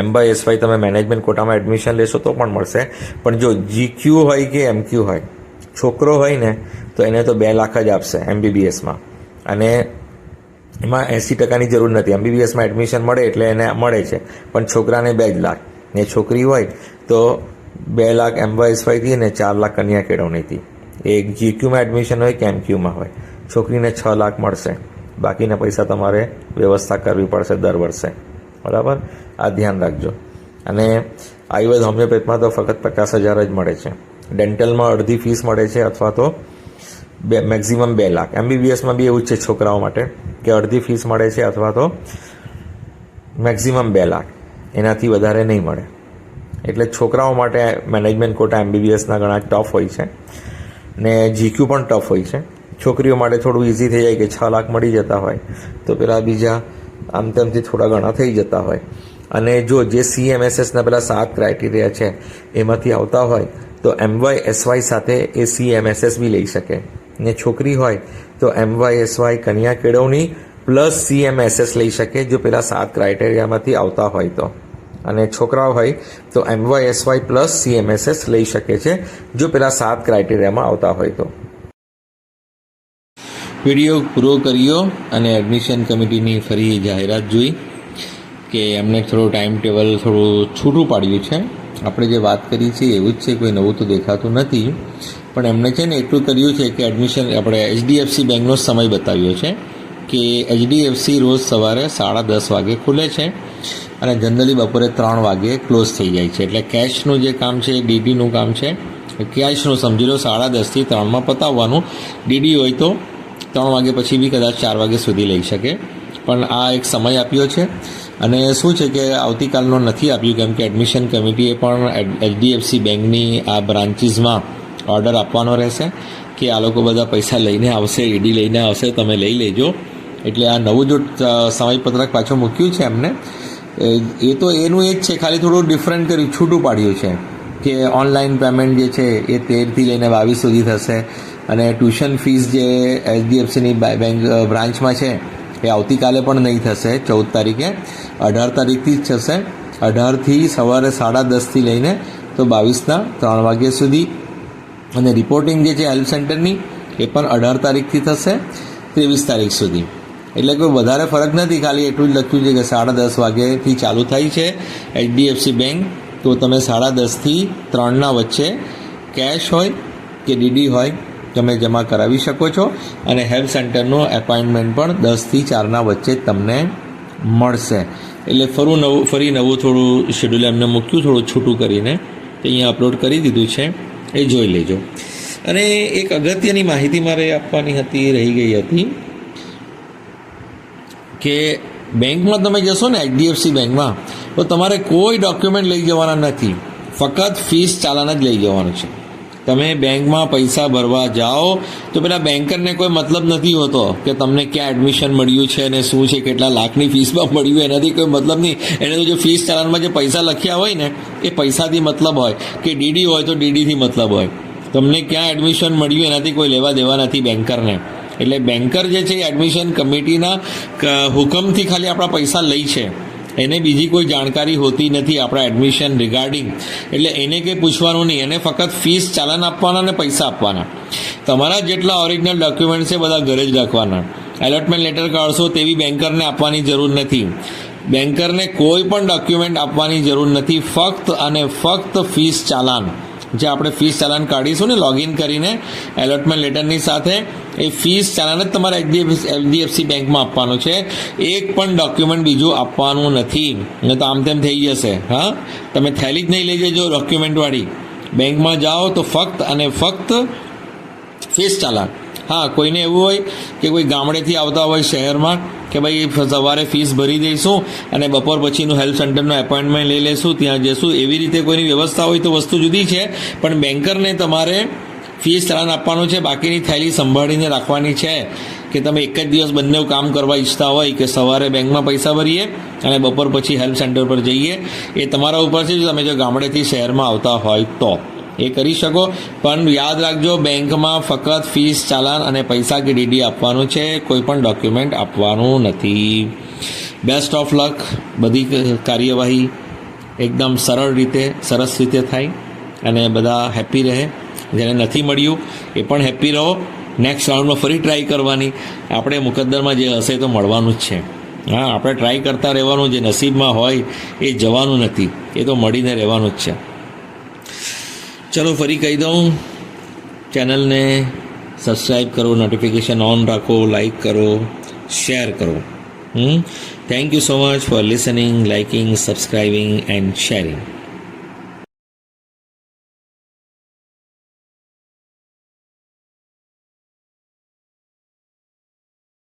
MYSY તમે મેનેજમેન્ટ કોટામાં એડમિશન લેશો તો પણ મળશે. પણ જો GQ હોય કે MQ હોય, છોકરો હોય ને તો એને તો 2 લાખ જ આપશે MBBSમાં. અને એમાં 80%ની જરૂર નથી. MBBSમાં એડમિશન મળે એટલે એને મળે છે, પણ છોકરાને 2 જ લાખ. ને છોકરી હોય તો 2 લાખ MYSYથી ને 4 લાખ કન્યા કેળવણીથી. એક GQમાં એડમિશન હોય કે MQમાં હોય, છોકરીને 6 લાખ મળશે. બાકીના પૈસા તમારે વ્યવસ્થા કરવી પડશે દર વર્ષે. બરાબર, આ ધ્યાન રાખજો. અને આયુર્વેદ, હોમિયોપેથમાં તો ફક્ત 50,000 જ મળે છે. ડેન્ટલમાં અડધી ફીસ મળે છે અથવા તો મેક્ઝિમમ 2 લાખ. MBBSમાં બી એવું જ છે છોકરાઓ માટે કે અડધી ફીસ મળે છે અથવા તો મેક્ઝિમમ 2 લાખ, એનાથી વધારે નહીં મળે. એટલે છોકરાઓ માટે મેનેજમેન્ટ કોટા MBBSના ઘણા ટફ હોય છે ને GQ પણ ટફ હોય છે. છોકરીઓ માટે થોડું ઇઝી થઈ જાય કે 6 લાખ મળી જતા હોય તો પેલા બીજા આમ તેમથી થોડા ઘણા થઈ જતા હોય. અને જો જે CMSSના પેલા 7 ક્રાઇટેરિયા છે એમાંથી આવતા હોય તો MYSY સાથે એ CMSS બી લઈ શકે. ને છોકરી હોય તો MYSY કન્યા કેળવણી પ્લસ CMSS લઈ શકે જો પેલા 7 ક્રાઇટેરિયામાંથી આવતા હોય તો. અને છોકરાઓ હોય તો MYSY પ્લસ CMSS લઈ શકે છે જો પેલા 7 ક્રાઇટેરિયામાં આવતા હોય તો. વિડીયો પૂરો કર્યો અને એડમિશન કમિટીની ફરી જાહેરાત જોઈ કે એમને થોડું ટાઈમ ટેબલ થોડું છૂટું પાડ્યું છે. આપણે જે વાત કરી છે એવું જ છે, કોઈ નવું તો દેખાતું નથી. પણ એમણે છે ને એટલું કર્યું છે કે એડમિશન આપણે HDFC બેંકનો સમય બતાવ્યો છે કે HDFC રોજ સવારે 10:30 વાગે ખુલે છે અને જનરલી બપોરે 3 વાગે ક્લોઝ થઈ જાય છે. એટલે કેશનું જે કામ છે, DDનું કામ છે, કેશનું સમજી લો 10:30 થી 3માં પતાવવાનું. DD હોય તો 3 વાગે પછી બી કદાચ 4 વાગે સુધી લઈ શકે. પણ આ એક સમય આપ્યો છે. અને શું છે કે આવતીકાલનો નથી આપ્યું કેમ કે એડમિશન કમિટીએ પણ HDFC બેંકની આ બ્રાન્ચીસમાં ઓર્ડર આપવાનો રહેશે કે આ લોકો બધા પૈસા લઈને આવશે, ED લઈને આવશે, તમે લઈ લેજો. એટલે આ નવું જો સમયપત્રક પાછું મૂક્યું છે એમને, એ તો એનું એ જ છે, ખાલી થોડું ડિફરન્ટ કર્યું, છૂટું પાડ્યું છે કે ઓનલાઈન પેમેન્ટ જે છે એ 13થી લઈને 22 સુધી થશે. અને ટ્યુશન ફીસ જે HDFCની બેંક બ્રાન્ચમાં છે એ આવતીકાલે પણ નહીં થશે 14 તારીખે, 18 તારીખથી જ થશે. 18થી સવારે 10:30થી લઈને તો 22ના 3 વાગ્યા સુધી. અને રિપોર્ટિંગ જે છે હેલ્પ સેન્ટરની એ પણ 18 તારીખથી થશે 23 તારીખ સુધી. એટલે કોઈ વધારે ફરક નથી, ખાલી એટલું જ લખ્યું છે કે 10:30 વાગ્યાથી ચાલુ થાય છે HDFC બેંક. તો તમે 10:30થી 3ના વચ્ચે કેશ હોય કે ડીડી હોય તમે જમા કરાવી શકો છો અને હેલ્થ સેન્ટરનું એપોઇન્ટમેન્ટ પણ 10 થી 4 વચ્ચે જ તમને મળશે. એટલે ફરી નવું થોડું શેડ્યુલ એમને મૂક્યું થોડું છૂટું કરીને તે અહીંયા અપલોડ કરી દીધું છે, એ જોઈ લેજો. અને એક અગત્યની માહિતી મારે આપવાની હતી, રહી ગઈ હતી કે બેંકમાં તમે જશો ને HDFC બેંકમાં તો તમારે કોઈ ડોક્યુમેન્ટ લઈ જવાના નથી, ફક્ત ફીસ ચાલાન જ લઈ જવાનું છે. તમે બેંકમાં પૈસા ભરવા જાઓ તો પેલા બેન્કરને કોઈ મતલબ નથી હોતો કે તમને ક્યાં એડમિશન મળ્યું છે અને શું છે, કેટલા લાખની ફીસમાં મળ્યું, એનાથી કોઈ મતલબ નહીં. એને તો જે ફીસ ચાલાનમાં જે પૈસા લખ્યા હોય ને એ પૈસાથી મતલબ હોય, કે ડીડી હોય તો ડીડીથી મતલબ હોય. તમને ક્યાં એડમિશન મળ્યું એનાથી કોઈ લેવા દેવા નથી બેન્કરને. એટલે બેન્કર જે છે એ એડમિશન કમિટીના હુકમથી ખાલી આપણા પૈસા લઈ છે, એને બીજી કોઈ જાણકારી હોતી નથી આપણા એડમિશન રિગાર્ડિંગ. એટલે એને કંઈ પૂછવાનું નહીં, એને ફક્ત ફીસ ચાલાન આપવાના અને પૈસા આપવાના. તમારા જેટલા ઓરિજિનલ ડોક્યુમેન્ટ છે બધા ઘરે જ રાખવાના. એલોટમેન્ટ લેટર કાઢશો તેવી બેન્કરને આપવાની જરૂર નથી. બેન્કરને કોઈ પણ ડોક્યુમેન્ટ આપવાની જરૂર નથી, ફક્ત અને ફક્ત ફીસ ચાલાન. જે આપણે ફીસ ચાલાન કાઢીશું ને લોગિન કરીને એલોટમેન્ટ લેટરની સાથે, એ ફીસ ચાલાન જ તમારે HDFC બેંકમાં આપવાનું છે. એક પણ ડોક્યુમેન્ટ બીજું આપવાનું નથી, નહીં તો આમ તેમ થઈ જશે. હા, તમે થેલી જ નહીં લઈ જજો ડોક્યુમેન્ટવાળી. બેંકમાં જાઓ તો ફક્ત અને ફક્ત ફીસ ચાલાન. હા, કોઈને એવું હોય કે કોઈ ગામડેથી આવતા હોય શહેરમાં કે ભાઈ સવારે ફીસ ભરી દઈશું અને બપોર પછીનું હેલ્થ સેન્ટરનું એપોઇન્ટમેન્ટ લઈ લેશું, ત્યાં જઈશું, એવી રીતે કોઈની વ્યવસ્થા હોય તો વસ્તુ જુદી છે. પણ બેન્કરને તમારે ફીસ ચાલાન આપવાનું છે, બાકીની થેલી સંભાળીને રાખવાની છે. કે તમે એક જ દિવસ બંને કામ કરવા ઈચ્છતા હોય કે સવારે બેંકમાં પૈસા ભરીએ અને બપોર પછી હેલ્થ સેન્ટર પર જઈએ, એ તમારા ઉપર છે. તમે જો ગામડેથી શહેરમાં આવતા હોય તો એ કરી શકો. પણ યાદ રાખજો, બેંકમાં ફક્ત ફીસ ચાલાન અને પૈસા કે ડીડી આપવાનું છે, કોઈ પણ ડોક્યુમેન્ટ આપવાનું નથી. Best of luck. બધી કાર્યવાહી એકદમ સરળ રીતે, સરસ રીતે થાય અને બધા હેપી રહે. જેને નથી મળ્યું એ પણ હેપી રહો. નેક્સ્ટ રાઉન્ડમાં ફરી ટ્રાય કરવાની. આપણે મુકદ્દરમાં જે હશે તો મળવાનું જ છે. હા, આપણે ટ્રાય કરતા રહેવાનું. જે નસીબમાં હોય એ જવાનું નથી, એ તો મળીને રહેવાનું જ છે. ચલો ફરી કહી દઉં, ચેનલને સબસ્ક્રાઈબ કરો, નોટિફિકેશન ઓન રાખો, લાઈક કરો, શેર કરો. Thank you so much for listening, liking, subscribing and sharing.